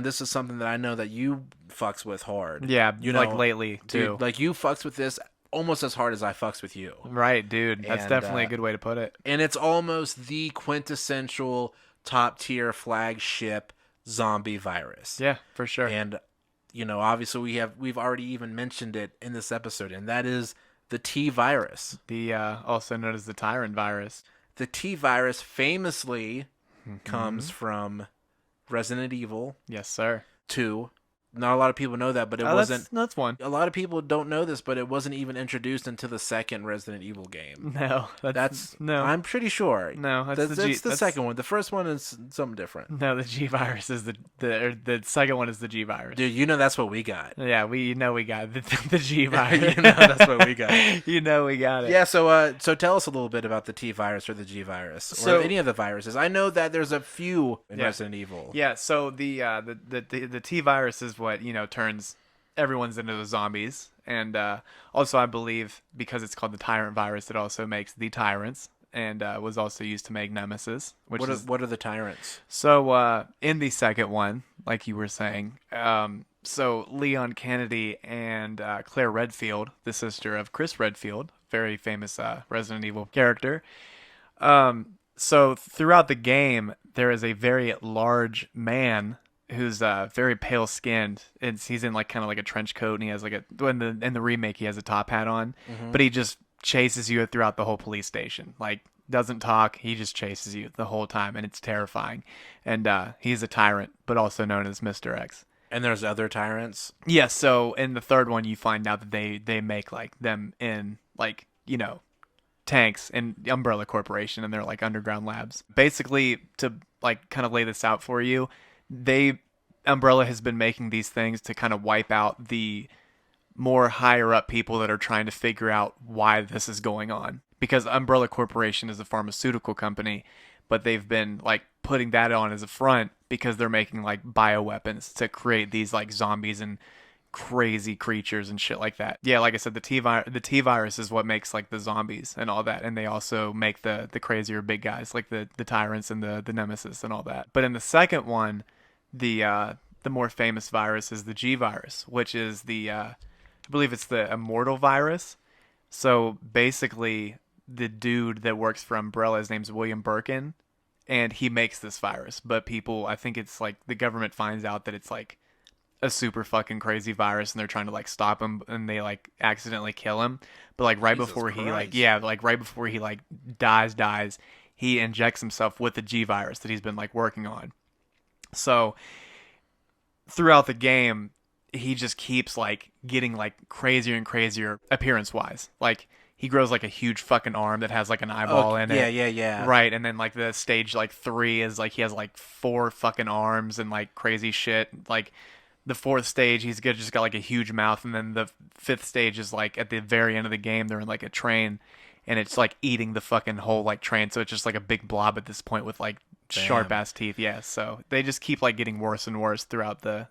this is something that I know that you fucks with hard. Yeah, like lately, too. Dude, like you fucks with this almost as hard as I fucks with you. Right, dude. That's definitely a good way to put it. And it's almost the quintessential top-tier flagship zombie virus. Yeah, for sure. And, obviously we've already even mentioned it in this episode, and that is the T virus. The also known as the Tyrant virus. The T virus famously comes from Resident Evil. Yes, sir. 2. Not a lot of people know that, but it wasn't. That's one. A lot of people don't know this, but it wasn't even introduced into the second Resident Evil game. No, no. I'm pretty sure. No, that's the second one. The first one is something different. No, the G virus is the second one is the G virus. Dude, that's what we got. Yeah, we got the G virus. That's what we got. We got it. Yeah. So tell us a little bit about the T virus or the G virus or any of the viruses. I know that there's a few in Resident Evil. Yeah. So the T virus is what, turns everyone's into the zombies. And also, I believe, because it's called the Tyrant virus, it also makes the Tyrants, and was also used to make Nemesis. What are the Tyrants? So in the second one, like you were saying, so Leon Kennedy and Claire Redfield, the sister of Chris Redfield, very famous Resident Evil character. So throughout the game, there is a very large man who's very pale skinned. He's in like kind of like a trench coat, and he has like in the remake he has a top hat on, but he just chases you throughout the whole police station. Like, doesn't talk, he just chases you the whole time, and it's terrifying. And he's a tyrant, but also known as Mr. X. And there's other tyrants? Yes, so in the third one you find out that they make like them in like, tanks in Umbrella Corporation, and they're like underground labs. Basically, to like kind of lay this out for you, Umbrella has been making these things to kind of wipe out the more higher up people that are trying to figure out why this is going on. Because Umbrella Corporation is a pharmaceutical company, but they've been like putting that on as a front because they're making like bioweapons to create these like zombies and crazy creatures and shit like that. Yeah, like I said, the T virus is what makes like the zombies and all that, and they also make the crazier big guys like the tyrants and the nemesis and all that. But in the second one, the more famous virus is the G virus, which is I believe it's the immortal virus. So basically, the dude that works for Umbrella, his name's William Birkin, and he makes this virus. But people, I think it's like the government finds out that it's like a super fucking crazy virus, and they're trying to like stop him, and they like accidentally kill him. But like right before he dies, he injects himself with the G virus that he's been like working on. So throughout the game, he just keeps like getting like crazier and crazier appearance wise. Like, he grows like a huge fucking arm that has like an eyeball in it. Yeah. Right, and then like the stage like 3 is like he has like 4 fucking arms and like crazy shit. Like the 4th stage, he's just got like a huge mouth, and then the 5th stage is like at the very end of the game, they're in like a train, and it's like eating the fucking whole like train. So it's just like a big blob at this point with like sharp ass teeth. Yeah, so they just keep like getting worse and worse throughout the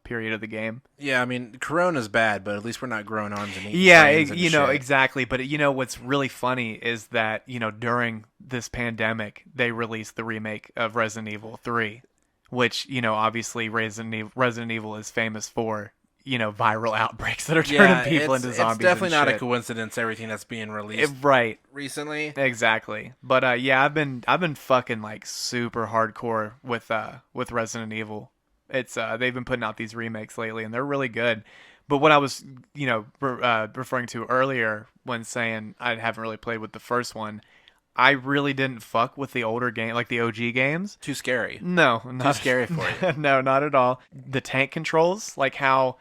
period of the game. Yeah, I mean, Corona's bad, but at least we're not growing arms and eating shit. Exactly. But what's really funny is that during this pandemic, they released the remake of Resident Evil 3, which obviously Resident Evil is famous for viral outbreaks that are turning people into zombies. It's definitely not a coincidence, everything that's being released recently. Exactly. But I've been fucking like super hardcore with Resident Evil. It's they've been putting out these remakes lately, and they're really good. But what I was referring to earlier when saying I haven't really played with the first one, I really didn't fuck with the older game, like the OG games. Too scary. No, not too scary for you. No, not at all. The tank controls, like how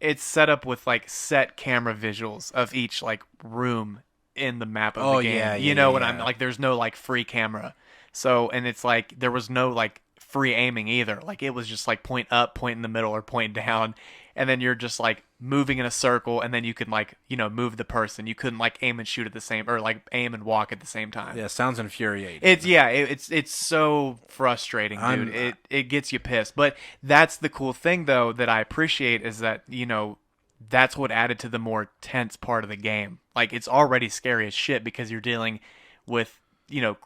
it's set up with like set camera visuals of each like room in the map of the game. I'm like, there's no like free camera. So, and it's like there was no like free aiming either. Like it was just like point up, point in the middle, or point down, and then you're just like moving in a circle, and then you can like move the person. You couldn't like aim and shoot at the same, or like aim and walk at the same time. Yeah, sounds infuriating. It's so frustrating, dude. It gets you pissed. But that's the cool thing though that I appreciate is that that's what added to the more tense part of the game. Like, it's already scary as shit because you're dealing with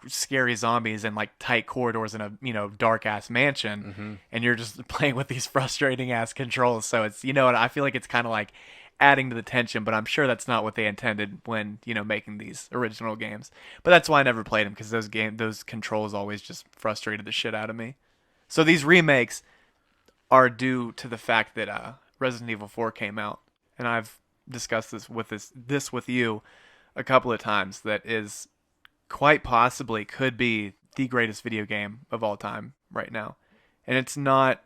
scary zombies and like tight corridors in a dark ass mansion, and you're just playing with these frustrating ass controls. So it's I feel like it's kind of like adding to the tension, but I'm sure that's not what they intended when making these original games. But that's why I never played them, because those controls always just frustrated the shit out of me. So these remakes are due to the fact that Resident Evil 4 came out, and I've discussed this with you a couple of times. That is quite possibly could be the greatest video game of all time right now. And it's not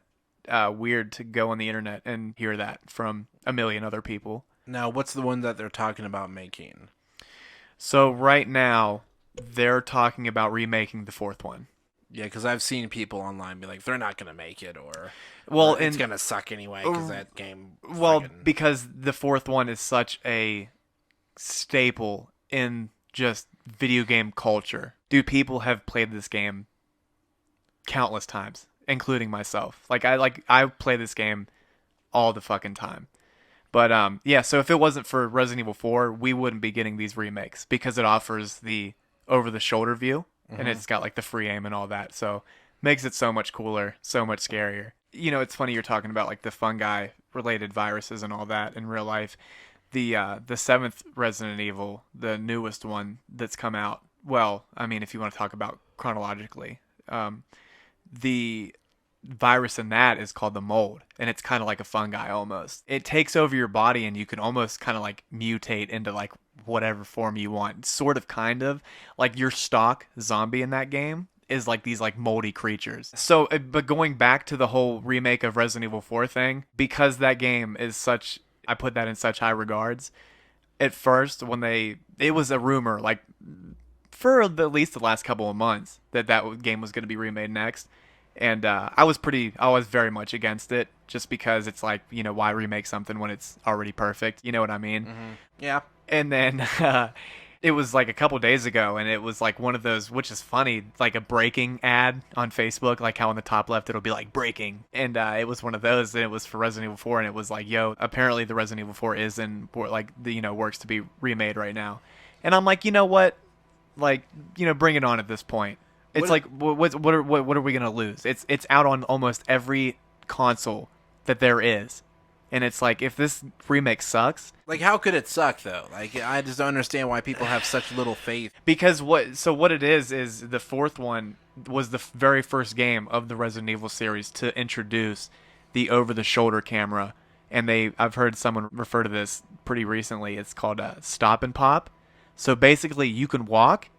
weird to go on the internet and hear that from a million other people. Now, what's the one that they're talking about making? So right now, they're talking about remaking the 4th one. Yeah, because I've seen people online be like, they're not going to make it, or it's going to suck anyway, because that game... because the 4th one is such a staple in just video game culture. Dude, people have played this game countless times, including myself. I play this game all the fucking time. But yeah, so if it wasn't for Resident Evil 4, we wouldn't be getting these remakes because it offers the over-the-shoulder view, and it's got like the free aim and all that. So makes it so much cooler, so much scarier. You know, it's funny you're talking about like the fungi-related viruses and all that in real life. The seventh Resident Evil, the newest one that's come out. Well, I mean, if you want to talk about chronologically, the virus in that is called the mold, and it's kind of like a fungi almost. It takes over your body, and you can almost kind of like mutate into like whatever form you want. Sort of, kind of like your stock zombie in that game is like these like moldy creatures. So, but going back to the whole remake of Resident Evil 4 thing, because that game is such, I put that in such high regards. At first, when it was a rumor like for at least the last couple of months that game was going to be remade next. And I was very much against it, just because it's like, you know, why remake something when it's already perfect? You know what I mean? Mm-hmm. Yeah. And then it was like a couple days ago, and it was like one of those, which is funny, like a breaking ad on Facebook, like how on the top left it'll be like breaking. And it was one of those, and it was for Resident Evil 4, and it was like, yo, apparently the Resident Evil 4 is in, like, the, you know, works to be remade right now. And I'm like, you know what? Like, you know, bring it on at this point. It's like, what are we gonna lose? It's out on almost every console that there is, and it's like, if this remake sucks, like, how could it suck though? Like, I just don't understand why people have such little faith. Because what it is the fourth one was the very first game of the Resident Evil series to introduce the over-the-shoulder camera, and I've heard someone refer to this pretty recently. It's called stop and pop. So basically, you can walk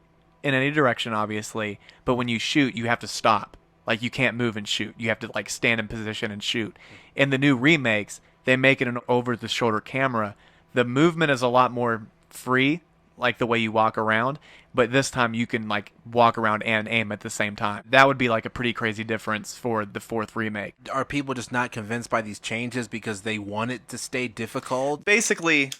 in any direction, obviously, but when you shoot, you have to stop. Like, you can't move and shoot. You have to like stand in position and shoot. In the new remakes, they make it an over-the-shoulder camera. The movement is a lot more free, like the way you walk around, but this time you can like walk around and aim at the same time. That would be like a pretty crazy difference for the fourth remake. Are people just not convinced by these changes because they want it to stay difficult? Basically,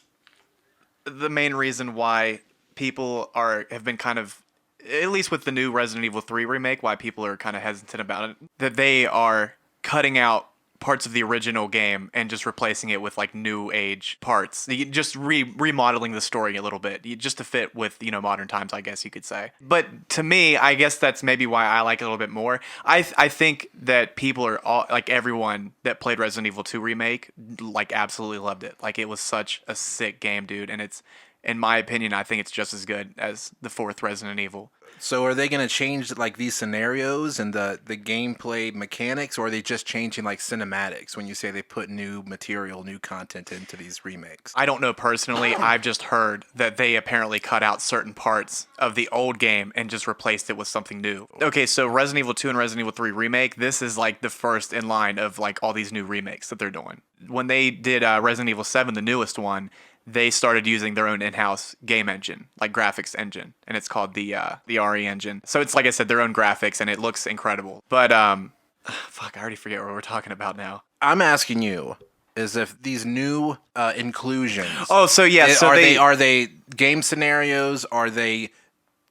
the main reason why people have been kind of, at least with the new Resident Evil 3 remake, why people are kind of hesitant about it, that they are cutting out parts of the original game and just replacing it with like new age parts. Just remodeling the story a little bit, just to fit with, you know, modern times, I guess you could say. But to me, I guess that's maybe why I like it a little bit more. I think that people are all, like, everyone that played Resident Evil 2 remake, like, absolutely loved it. Like, it was such a sick game, dude, and it's, in my opinion, I think it's just as good as the fourth Resident Evil. So are they going to change like these scenarios and the gameplay mechanics, or are they just changing like cinematics when you say they put new material, new content into these remakes? I don't know personally. I've just heard that they apparently cut out certain parts of the old game and just replaced it with something new. Okay, so Resident Evil 2 and Resident Evil 3 remake, this is like the first in line of like all these new remakes that they're doing. When they did Resident Evil 7, the newest one, they started using their own in-house game engine, like graphics engine, and it's called the RE engine. So it's, like I said, their own graphics, and it looks incredible. But fuck, I already forget what we're talking about now. I'm asking you, is if these new inclusions. Oh, so yeah, so are they game scenarios? Are they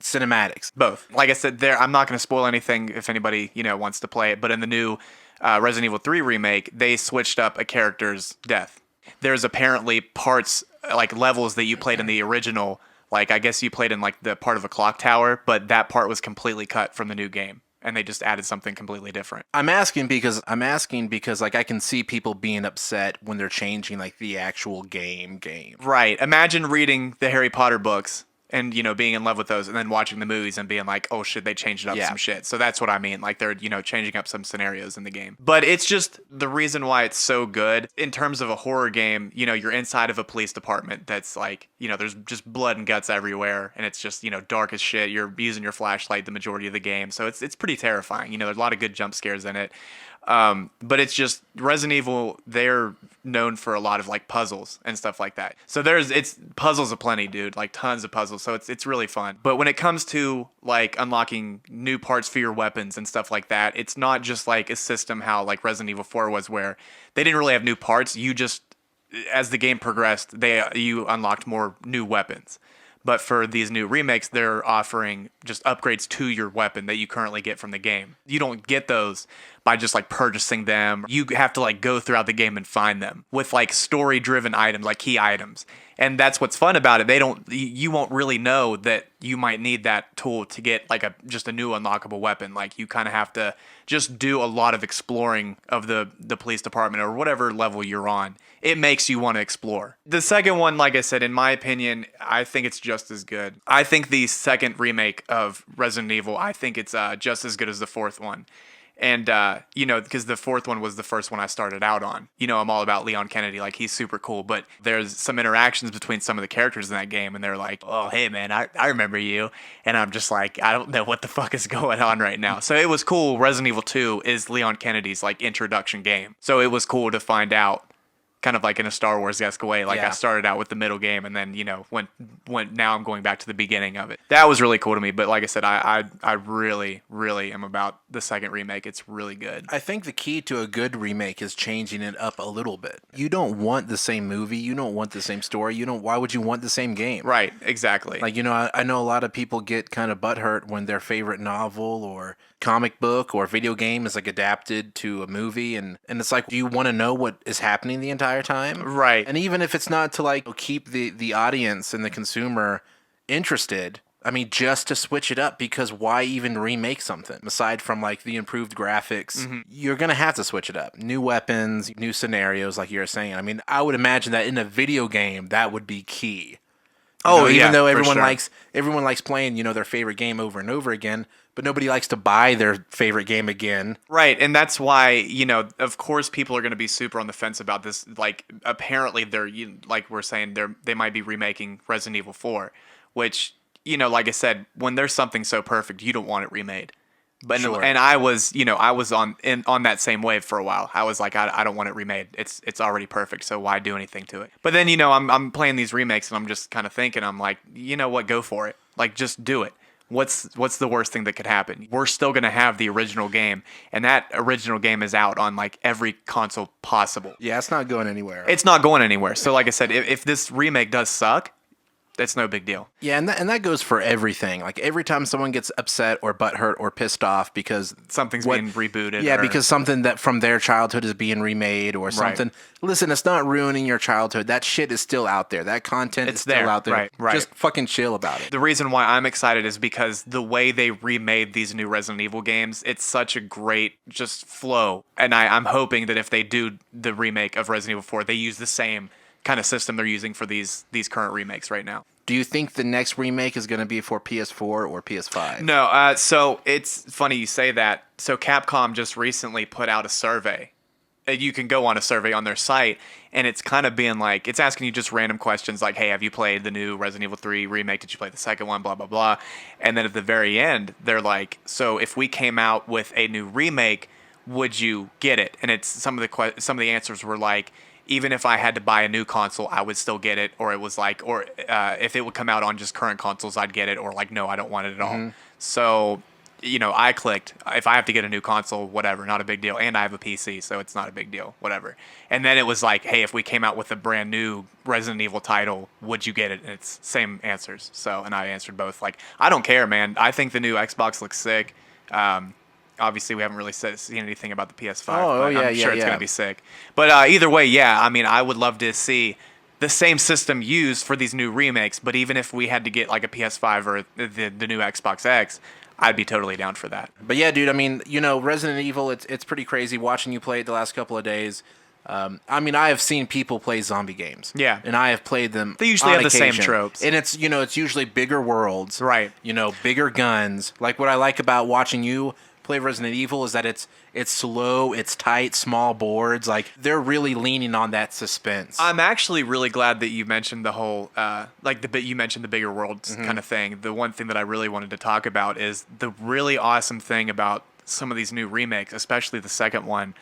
cinematics? Both. Like I said, I'm not going to spoil anything if anybody, you know, wants to play it. But in the new Resident Evil 3 remake, they switched up a character's death. There's apparently parts, like levels that you played in the original, like I guess you played in like the part of a clock tower, but that part was completely cut from the new game, and they just added something completely different. I'm asking because like I can see people being upset when they're changing like the actual game. Right. Imagine reading the Harry Potter books and, you know, being in love with those, and then watching the movies and being like, oh shit, they changed up some shit. So that's what I mean. Like, they're, you know, changing up some scenarios in the game. But it's just the reason why it's so good in terms of a horror game. You know, you're inside of a police department that's like, you know, there's just blood and guts everywhere, and it's just, you know, dark as shit. You're using your flashlight the majority of the game. So it's pretty terrifying. You know, there's a lot of good jump scares in it. But it's just Resident Evil, they're known for a lot of like puzzles and stuff like that. So it's puzzles aplenty, dude, like tons of puzzles. So it's really fun. But when it comes to like unlocking new parts for your weapons and stuff like that, it's not just like a system how like Resident Evil 4 was, where they didn't really have new parts. You just, as the game progressed, you unlocked more new weapons. But for these new remakes, they're offering just upgrades to your weapon that you currently get from the game. You don't get those by just like purchasing them. You have to like go throughout the game and find them with like story driven items, like key items. And that's what's fun about it. You won't really know that you might need that tool to get like just a new unlockable weapon. Like you kind of have to just do a lot of exploring of the police department or whatever level you're on. It makes you want to explore. The second one, like I said, in my opinion, I think it's just as good. I think the second remake of Resident Evil, I think it's just as good as the fourth one. And, because the fourth one was the first one I started out on. I'm all about Leon Kennedy. Like, he's super cool. But there's some interactions between some of the characters in that game. And they're like, oh, hey, man, I remember you. And I'm just like, I don't know what the fuck is going on right now. So it was cool. Resident Evil 2 is Leon Kennedy's, like, introduction game. So it was cool to find out. Kind of like in a Star Wars-esque way. Like, I started out with the middle game and then, went now I'm going back to the beginning of it. That was really cool to me. But like I said, I really, really am about the second remake. It's really good. I think the key to a good remake is changing it up a little bit. You don't want the same movie. You don't want the same story. Why would you want the same game? Right, exactly. Like, I know a lot of people get kind of butthurt when their favorite novel or comic book or video game is like adapted to a movie and it's like, do you want to know what is happening the entire time? Right. And even if it's not to like keep the audience and the consumer interested, I mean, just to switch it up, because why even remake something aside from like the improved graphics? Mm-hmm. You're going to have to switch it up. New weapons, new scenarios, like you're saying. I mean, I would imagine that in a video game, that would be key. Even though everyone likes playing, their favorite game over and over again, but nobody likes to buy their favorite game again. Right, and that's why, of course people are going to be super on the fence about this. Like, apparently like we're saying, they might be remaking Resident Evil 4, which, like I said, when there's something so perfect, you don't want it remade. But sure. And I was on that same wave for a while. I was like, I don't want it remade. It's already perfect, so why do anything to it? But then I'm playing these remakes and I'm just kind of thinking, I'm like, you know what, go for it. Like, just do it. What's the worst thing that could happen? We're still gonna have the original game, and that original game is out on like every console possible. Yeah, it's not going anywhere. It's not going anywhere. So like I said, if this remake does suck, that's no big deal. Yeah, and that goes for everything. Like, every time someone gets upset or butthurt or pissed off because something's being rebooted. Yeah, because something that from their childhood is being remade or something. Right. Listen, it's not ruining your childhood. That shit is still out there. That content is still out there. Right. Just fucking chill about it. The reason why I'm excited is because the way they remade these new Resident Evil games, it's such a great just flow. And I'm hoping that if they do the remake of Resident Evil 4, they use the same kind of system they're using for these current remakes right now. Do you think the next remake is going to be for PS4 or PS5? No, so it's funny you say that. So Capcom just recently put out a survey. You can go on a survey on their site, and it's kind of being like, it's asking you just random questions like, hey, have you played the new Resident Evil 3 remake? Did you play the second one? Blah, blah, blah. And then at the very end, they're like, so if we came out with a new remake, would you get it? And it's some of the answers were like, even if I had to buy a new console, I would still get it. Or it was like, if it would come out on just current consoles, I'd get it. Or like, no, I don't want it at all. Mm-hmm. So, I clicked, if I have to get a new console, whatever, not a big deal. And I have a PC, so it's not a big deal, whatever. And then it was like, hey, if we came out with a brand new Resident Evil title, would you get it? And it's same answers. So, and I answered both. Like, I don't care, man. I think the new Xbox looks sick. Obviously, we haven't really seen anything about the PS5. I'm sure it's going to be sick. But either way, yeah, I mean, I would love to see the same system used for these new remakes. But even if we had to get like a PS5 or the new Xbox X, I'd be totally down for that. But yeah, dude, I mean, Resident Evil, it's pretty crazy watching you play it the last couple of days. I mean, I have seen people play zombie games. Yeah. And I have played them. They usually have the same tropes. And it's, it's usually bigger worlds. Right. Bigger guns. Like, what I like about watching you play Resident Evil is that it's slow, it's tight, small boards. Like, they're really leaning on that suspense. I'm actually really glad that you mentioned the whole you mentioned the bigger worlds kind of thing. The one thing that I really wanted to talk about is the really awesome thing about some of these new remakes, especially the second one.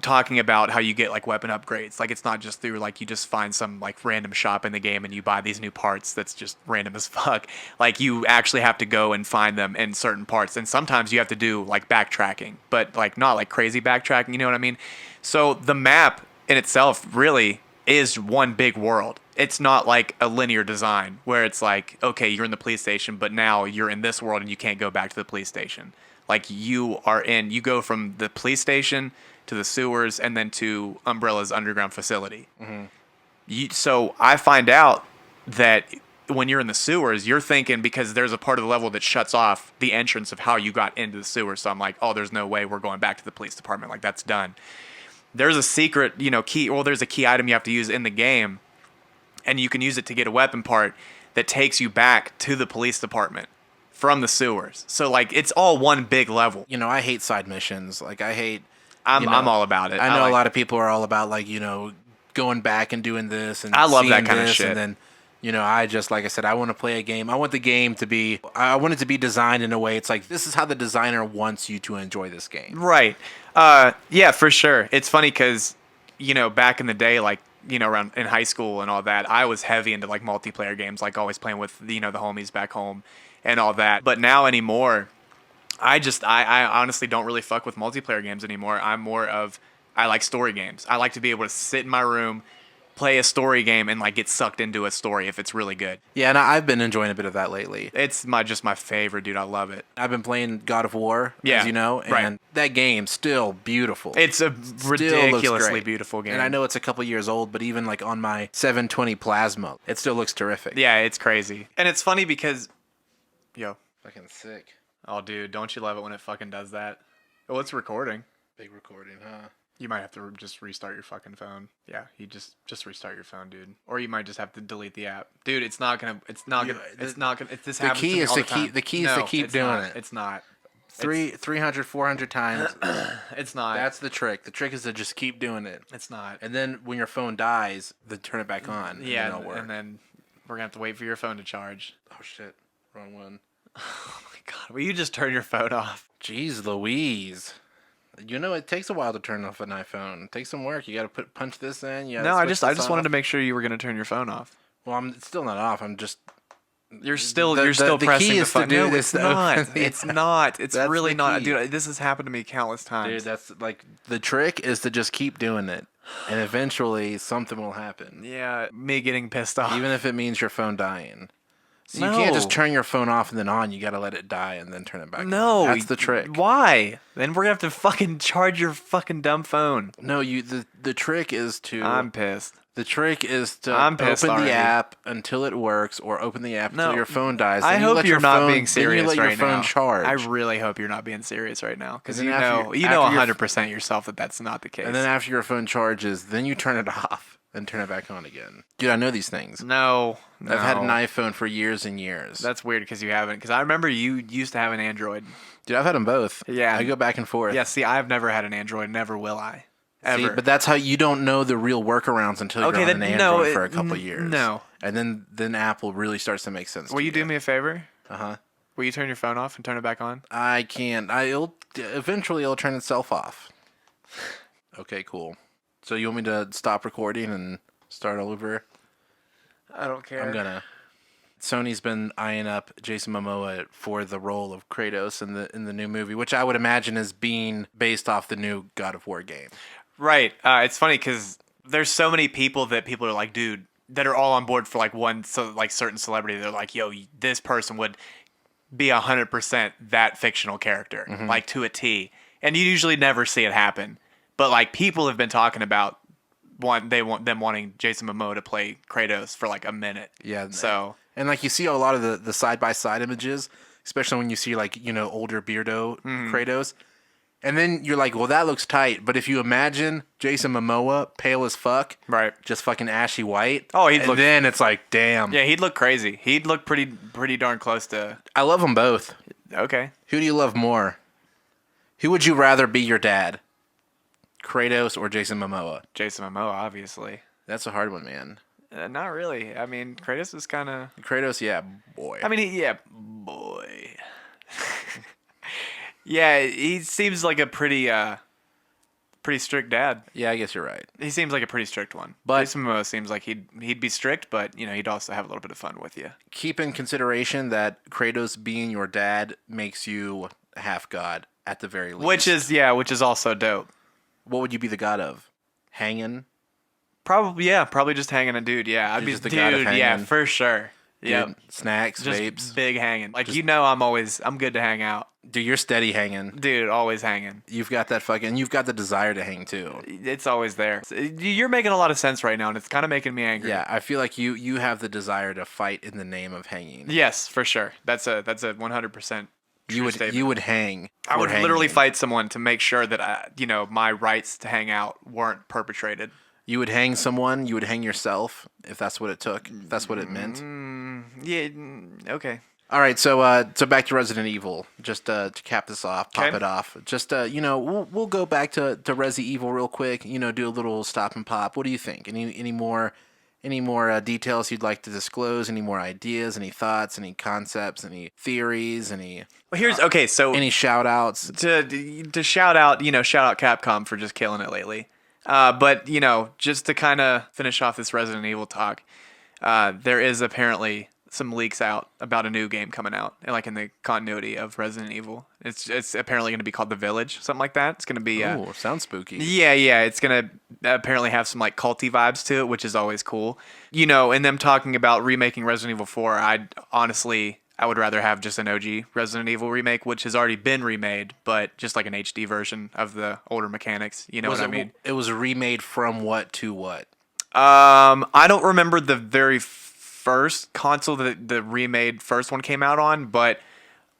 Talking about how you get like weapon upgrades. Like, it's not just through like you just find some like random shop in the game and you buy these new parts that's just random as fuck. Like, you actually have to go and find them in certain parts, and sometimes you have to do like backtracking, but like not like crazy backtracking, you know what I mean? So the map in itself really is one big world. It's not like a linear design where it's like, okay, you're in the police station, but now you're in this world and you can't go back to the police station. Like you go from the police station to the sewers and then to Umbrella's underground facility. So I find out that when you're in the sewers, you're thinking, because there's a part of the level that shuts off the entrance of how you got into the sewers. So I'm like, oh, there's no way we're going back to the police department. Like, that's done. There's a secret, key. Well, there's a key item you have to use in the game, and you can use it to get a weapon part that takes you back to the police department from the sewers. So, like, it's all one big level. I hate side missions. Like, I'm all about it. I know a lot of people are all about, like, going back and doing this. And I love that kind of shit. And then, I just, like I said, I want to play a game. I want the game to be, I want it to be designed in a way. It's like, this is how the designer wants you to enjoy this game. Right. Yeah, for sure. It's funny because, back in the day, like, around in high school and all that, I was heavy into like multiplayer games, like always playing with, the homies back home and all that. But now anymore, I honestly don't really fuck with multiplayer games anymore. I like story games. I like to be able to sit in my room, play a story game, and like get sucked into a story if it's really good. Yeah, and I've been enjoying a bit of that lately. It's my favorite, dude. I love it. I've been playing God of War, as you know, and that game's still beautiful. It's a ridiculously beautiful game. And I know it's a couple years old, but even like on my 720 plasma, it still looks terrific. Yeah, it's crazy. And it's funny because, fucking sick. Oh, dude, don't you love it when it fucking does that? Oh, it's recording. Big recording, huh? You might have to just restart your fucking phone. Yeah, you just restart your phone, dude. Or you might just have to delete the app. Dude, this happens to me all the time. The key is to keep doing it. It's not. 300, 400 times. It's not. That's the trick. The trick is to just keep doing it. It's not. And then when your phone dies, then turn it back on. Yeah, and then we're going to have to wait for your phone to charge. Oh, shit. Wrong one. Oh, my God. Will you just turn your phone off? Jeez Louise. It takes a while to turn off an iPhone. It takes some work. You got to punch this in. No, I just wanted to make sure you were going to turn your phone off. Well, it's still not off. I'm just. You're still pressing the phone. No, it's not. It's not. It's really not, key. dude. This has happened to me countless times. Dude, that's like the trick is to just keep doing it, and eventually something will happen. Yeah, me getting pissed off, even if it means your phone dying. So you can't just turn your phone off and then on. You got to let it die and then turn it back on. That's the trick. Why? Then we're going to have to fucking charge your fucking dumb phone. No, the trick is to... I'm pissed. The trick is to open the app until it works, or open the app until your phone dies. I hope you're not being serious right now. Then you let your phone charge. I really hope you're not being serious right now, because you know 100% yourself that that's not the case. And then after your phone charges, then you turn it off and turn it back on again. Dude, I know these things. No. I've had an iPhone for years and years. That's weird because you haven't. Because I remember you used to have an Android. Dude, I've had them both. Yeah. I go back and forth. Yeah, see, I've never had an Android. Never will I. Ever. See, but that's how you don't know the real workarounds until you're on an Android for a couple years. No. And then Apple really starts to make sense. Will you do me a favor? Uh-huh. Will you turn your phone off and turn it back on? I can't. Eventually it'll turn itself off. Okay, cool. So you want me to stop recording and start all over? I don't care. I'm gonna. Sony's been eyeing up Jason Momoa for the role of Kratos in the new movie, which I would imagine is being based off the new God of War game. Right. It's funny because there's so many people that people are like, dude, that are all on board for like certain celebrity. They're like, yo, this person would be 100% that fictional character, like to a T. And you usually never see it happen. But like people have been talking about wanting Jason Momoa to play Kratos for like a minute. Yeah. So and like you see a lot of the side by side images, especially when you see like older beardo Kratos, and then you're like, well, that looks tight. But if you imagine Jason Momoa pale as fuck, right, just fucking ashy white, then it's like, damn. Yeah, he'd look crazy. He'd look pretty darn close to. I love them both. Okay. Who do you love more? Who would you rather be your dad? Kratos or Jason Momoa? Jason Momoa, obviously. That's a hard one, man. Not really. I mean, Kratos is kind of... Kratos, yeah, boy. I mean, boy. Yeah, he seems like a pretty strict dad. Yeah, I guess you're right. He seems like a pretty strict one. But Jason Momoa seems like he'd be strict, but he'd also have a little bit of fun with you. Keep in consideration that Kratos being your dad makes you half god at the very least. Which is also dope. What would you be the god of? Hanging? Probably, yeah. Probably just hanging a dude. Yeah, I'd be just the god of dude. hanging. Yeah, for sure. Yeah, Snacks, just vapes. big hanging. Like I'm good to hang out. Dude, you're steady hanging. Dude, always hanging. You've got that you've got the desire to hang too. It's always there. You're making a lot of sense right now, and it's kind of making me angry. Yeah, I feel like you have the desire to fight in the name of hanging. Yes, for sure. That's a 100%. You would hang. I would literally fight someone to make sure that my rights to hang out weren't perpetrated. You would hang someone. You would hang yourself if that's what it took. If that's what it meant. Yeah. Okay. All right. So back to Resident Evil. Just to cap this off, pop it off. Just we'll go back to Resi Evil real quick. Do a little stop and pop. What do you think? Any more details you'd like to disclose? Any more ideas? Any thoughts? Any concepts? Any theories? Any? Well, so any shout outs? To shout out Capcom for just killing it lately. But just to kind of finish off this Resident Evil talk, there is apparently some leaks out about a new game coming out, like in the continuity of Resident Evil. It's apparently going to be called The Village, something like that. It's going to be sounds spooky. Yeah. It's going to apparently have some like culty vibes to it, which is always cool. And them talking about remaking Resident Evil 4, I would rather have just an OG Resident Evil remake, which has already been remade, but just like an HD version of the older mechanics. You know what I mean? It was remade from what to what? I don't remember the very first console that the remade first one came out on, but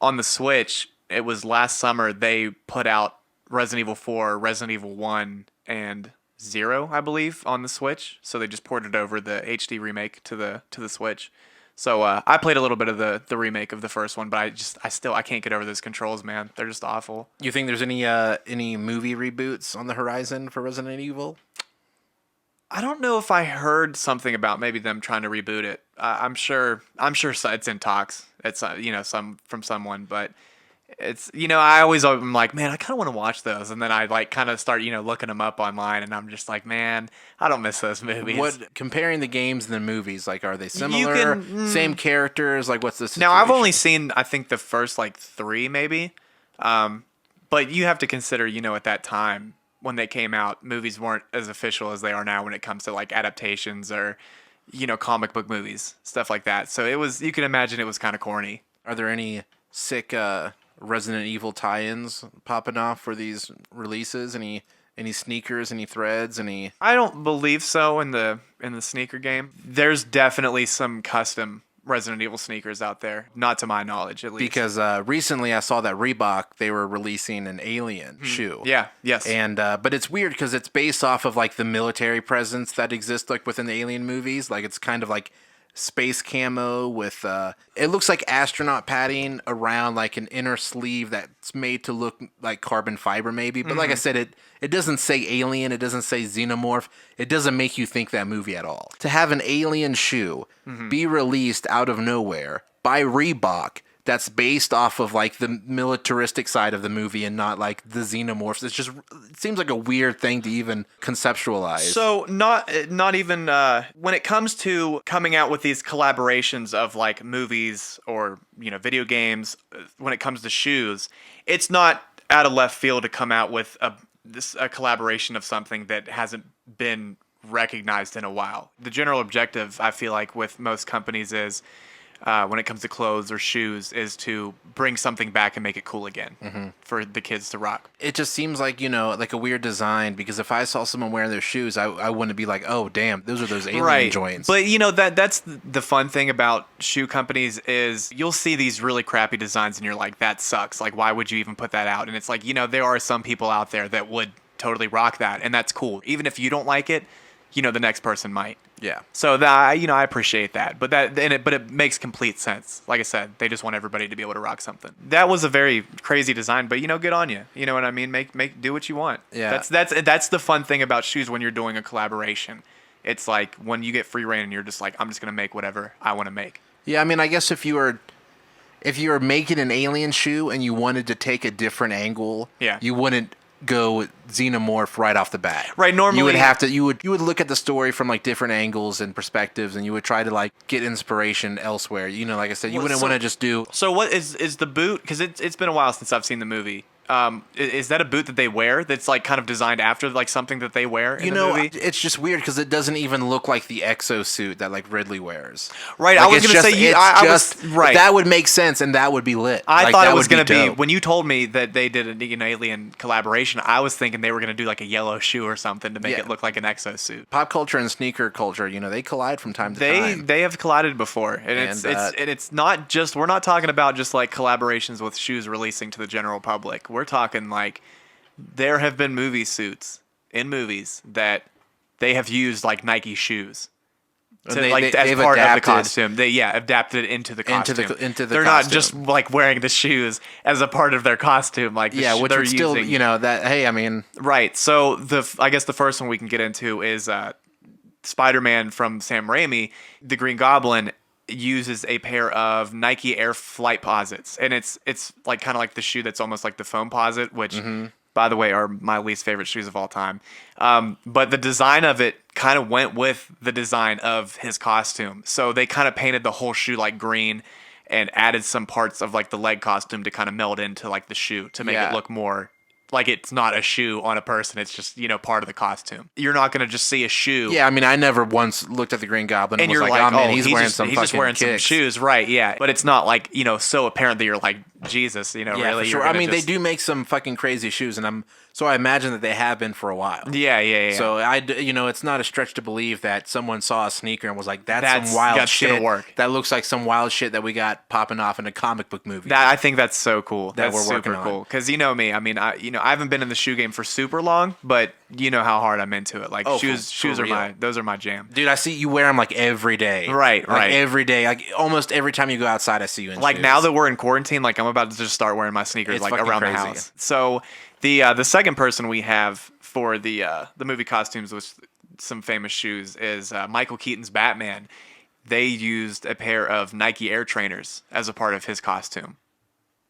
on the Switch, it was last summer they put out Resident Evil 4, Resident Evil 1, and 0, I believe, on the Switch. So they just ported over the HD remake to the Switch. So I played a little bit of the remake of the first one, but I can't get over those controls, man. They're just awful. You think there's any movie reboots on the horizon for Resident Evil? I don't know if I heard something about maybe them trying to reboot it. I'm sure it's in talks. It's some from someone, but it's I'm like, man, I kind of want to watch those, and then I like kind of start looking them up online, and I'm just like, man, I don't miss those movies. What comparing the games and the movies, like, are they similar? Same characters? Like, what's the situation? Now I've only seen I think the first like 3 maybe, but you have to consider at that time when they came out, movies weren't as official as they are now when it comes to like adaptations or comic book movies, stuff like that. So you can imagine it was kind of corny. Are there any sick Resident Evil tie-ins popping off for these releases? Any sneakers, any threads, any? I don't believe so in the sneaker game. There's definitely some custom Resident Evil sneakers out there, not to my knowledge at least. Because recently I saw that Reebok, they were releasing an Alien shoe. Yeah, yes. And but it's weird because it's based off of like the military presence that exists like within the Alien movies. Like it's kind of like space camo with it looks like astronaut padding around like an inner sleeve that's made to look like carbon fiber maybe, but like I said, it doesn't say alien, it doesn't say xenomorph, it doesn't make you think that movie at all. To have an Alien shoe be released out of nowhere by Reebok that's based off of like the militaristic side of the movie and not like the xenomorphs. It seems like a weird thing to even conceptualize. So not even when it comes to coming out with these collaborations of like movies or video games, when it comes to shoes, it's not out of left field to come out with a collaboration of something that hasn't been recognized in a while. The general objective, I feel like, with most companies is when it comes to clothes or shoes is to bring something back and make it cool again for the kids to rock. It just seems like, like a weird design, because if I saw someone wearing their shoes, I wouldn't be like, oh, damn, those are those Alien joints. But, that's the fun thing about shoe companies is you'll see these really crappy designs and you're like, that sucks. Like, why would you even put that out? And it's like, there are some people out there that would totally rock that, and that's cool. Even if you don't like it, the next person might. Yeah. So that I appreciate that, but it makes complete sense. Like I said, they just want everybody to be able to rock something. That was a very crazy design, but good on you. You know what I mean? Do what you want. Yeah. That's the fun thing about shoes when you're doing a collaboration. It's like when you get free reign and you're just like, I'm just gonna make whatever I want to make. Yeah, I mean, I guess if you were making an Alien shoe and you wanted to take a different angle, you wouldn't go xenomorph right off the bat. Right, normally you would look at the story from like different angles and perspectives, and you would try to like get inspiration elsewhere. Like I said, you wouldn't want to just do. So what is the boot? Because it's been a while since I've seen the movie. Is that a boot that they wear that's like kind of designed after like something that they wear in the movie? It's just weird because it doesn't even look like the exosuit that like Ridley wears. Right, like, I was going to say right. That would make sense and that would be lit. I thought it was going to be when you told me that they did an Alien collaboration. I was thinking they were going to do like a yellow shoe or something to make it look like an exosuit. Pop culture and sneaker culture, they collide from time to time. They have collided before, and it's not just we're not talking about just like collaborations with shoes releasing to the general public. We're talking like there have been movie suits in movies that they have used like Nike shoes as part of the costume. They adapted it into the costume. They're not just like wearing the shoes as a part of their costume. Like which they're still using, that. Hey, I mean, right. So I guess the first one we can get into is Spider-Man from Sam Raimi. The Green Goblin uses a pair of Nike Air Flight Posits, and it's like kind of like the shoe that's almost like the foam posit, which by the way are my least favorite shoes of all time. But the design of it kind of went with the design of his costume, so they kind of painted the whole shoe like green and added some parts of like the leg costume to kind of meld into like the shoe to make it look more like it's not a shoe on a person. It's just, part of the costume. You're not going to just see a shoe. Yeah, I mean, I never once looked at the Green Goblin and was like, oh man, he's wearing some shoes. Right, yeah. But it's not like, so apparent that you're like, Jesus, really. For sure. I mean, they do make some fucking crazy shoes, and so I imagine that they have been for a while. Yeah. So it's not a stretch to believe that someone saw a sneaker and was like, that's some wild shit. Work. That looks like some wild shit that we got popping off in a comic book movie. I think that's so cool. That's we're super cool. Because me, I mean, I haven't been in the shoe game for super long, but you know how hard I'm into it. Like shoes are those are my jam. Dude, I see you wear them like every day. Right. Every day, like almost every time you go outside, I see you in like shoes. Now that we're in quarantine, like I'm about to just start wearing my sneakers like around the house. So the second person we have for the movie costumes with some famous shoes is Michael Keaton's Batman. They used a pair of Nike Air Trainers as a part of his costume.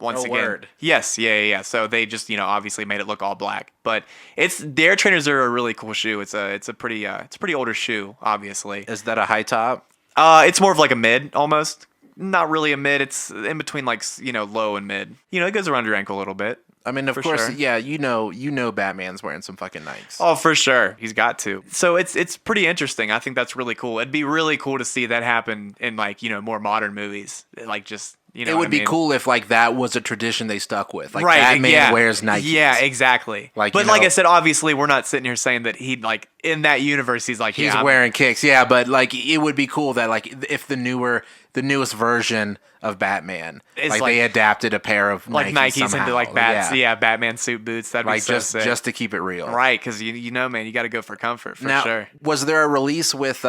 Once again, word. Yes, yeah. So they just obviously made it look all black, but the Air Trainers are a really cool shoe. It's a pretty older shoe, obviously. Is that a high top? It's more of like a mid almost. Not really a mid. It's in between like low and mid. It goes around your ankle a little bit. I mean, of course, sure. Yeah. You know, Batman's wearing some fucking Nikes. Oh, for sure, he's got to. So it's pretty interesting. I think that's really cool. It'd be really cool to see that happen in like more modern movies, like just. It would be cool if like that was a tradition they stuck with. Like Batman wears Nikes. Yeah, exactly. Like I said, obviously we're not sitting here saying that he like in that universe he's wearing kicks. Yeah, but like it would be cool that like if the newest version of Batman like they adapted a pair of Nikes somehow. Into like bats. Yeah, Batman suit boots. That'd be so sick. Just to keep it real. Right, because man, you got to go for comfort for sure. Was there a release with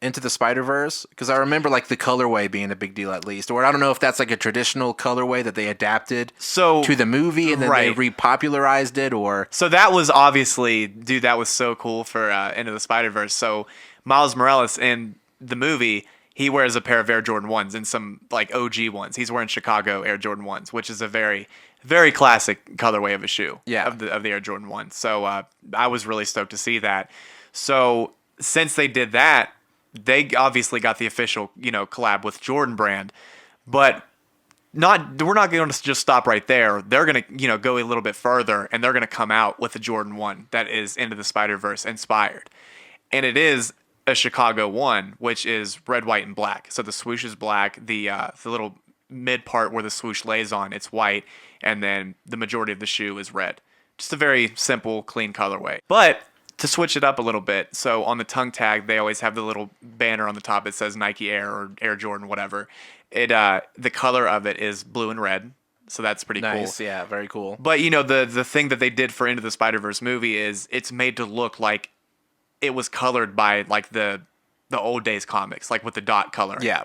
Into the Spider-Verse? Because I remember like the colorway being a big deal at least, or I don't know if that's like a traditional colorway that they adapted to the movie and then they repopularized it, or so that was obviously, dude, that was so cool for Into the Spider-Verse. So Miles Morales in the movie, he wears a pair of Air Jordan 1s and some like OG ones. He's wearing Chicago Air Jordan 1s, which is a very, very classic colorway of a shoe of the Air Jordan 1. So I was really stoked to see that. So since they did that, they obviously got the official, collab with Jordan Brand, but we're not going to just stop right there. They're going to, go a little bit further, and they're going to come out with a Jordan 1 that is Into the Spider-Verse inspired. And it is a Chicago 1, which is red, white, and black. So the swoosh is black, the little mid part where the swoosh lays on, it's white, and then the majority of the shoe is red. Just a very simple, clean colorway. But to switch it up a little bit, so on the tongue tag, they always have the little banner on the top that says Nike Air or Air Jordan, whatever. The color of it is blue and red, so that's pretty cool. Nice, yeah, very cool. But, the thing that they did for Into the Spider-Verse movie is it's made to look like it was colored by, like, the old days comics, like with the dot color. Yeah.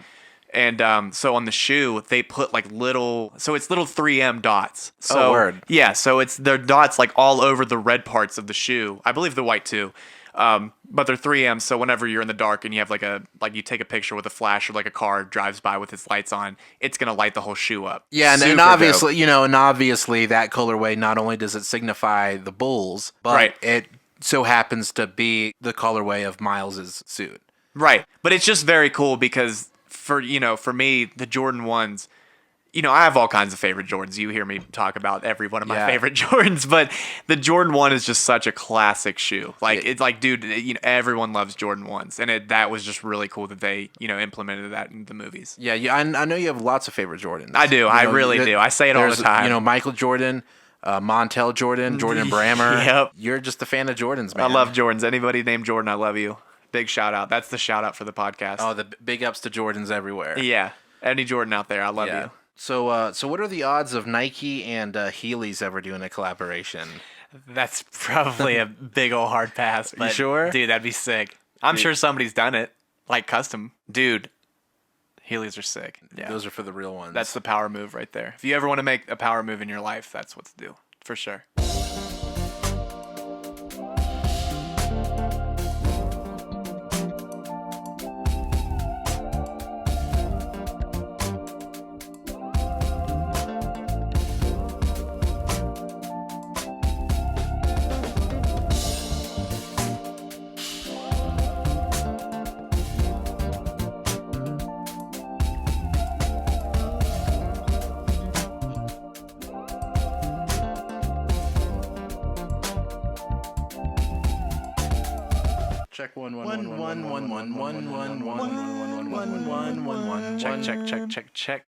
And so on the shoe, they put like little 3M dots. So, word. Yeah, so they're dots like all over the red parts of the shoe. I believe the white too. But they're 3M, so whenever you're in the dark and you have like you take a picture with a flash or like a car drives by with its lights on, it's gonna light the whole shoe up. Yeah, and obviously, obviously that colorway, not only does it signify the Bulls, but it so happens to be the colorway of Miles's suit. Right, but it's just very cool because for me, the Jordan 1s, I have all kinds of favorite Jordans. You hear me talk about every one of my favorite Jordans, but the Jordan 1 is just such a classic shoe. Like, it's like, dude, everyone loves Jordan 1s, and that was just really cool that they, implemented that in the movies. Yeah, I know you have lots of favorite Jordans. I do. I really do. I say it all the time. Michael Jordan, Montel Jordan, Jordan Brammer. Yep. You're just a fan of Jordans, man. I love Jordans. Anybody named Jordan, I love you. Big shout out. That's the shout out for the podcast. Oh, the big ups to Jordans everywhere. Yeah. Any Jordan out there, I love you. So what are the odds of Nike and Heelys ever doing a collaboration? That's probably a big old hard pass. But, you sure? Dude, that'd be sick. I'm sure somebody's done it, like custom. Dude, Heelys are sick. Yeah. Those are for the real ones. That's the power move right there. If you ever want to make a power move in your life, that's what to do, for sure. Check one. Check.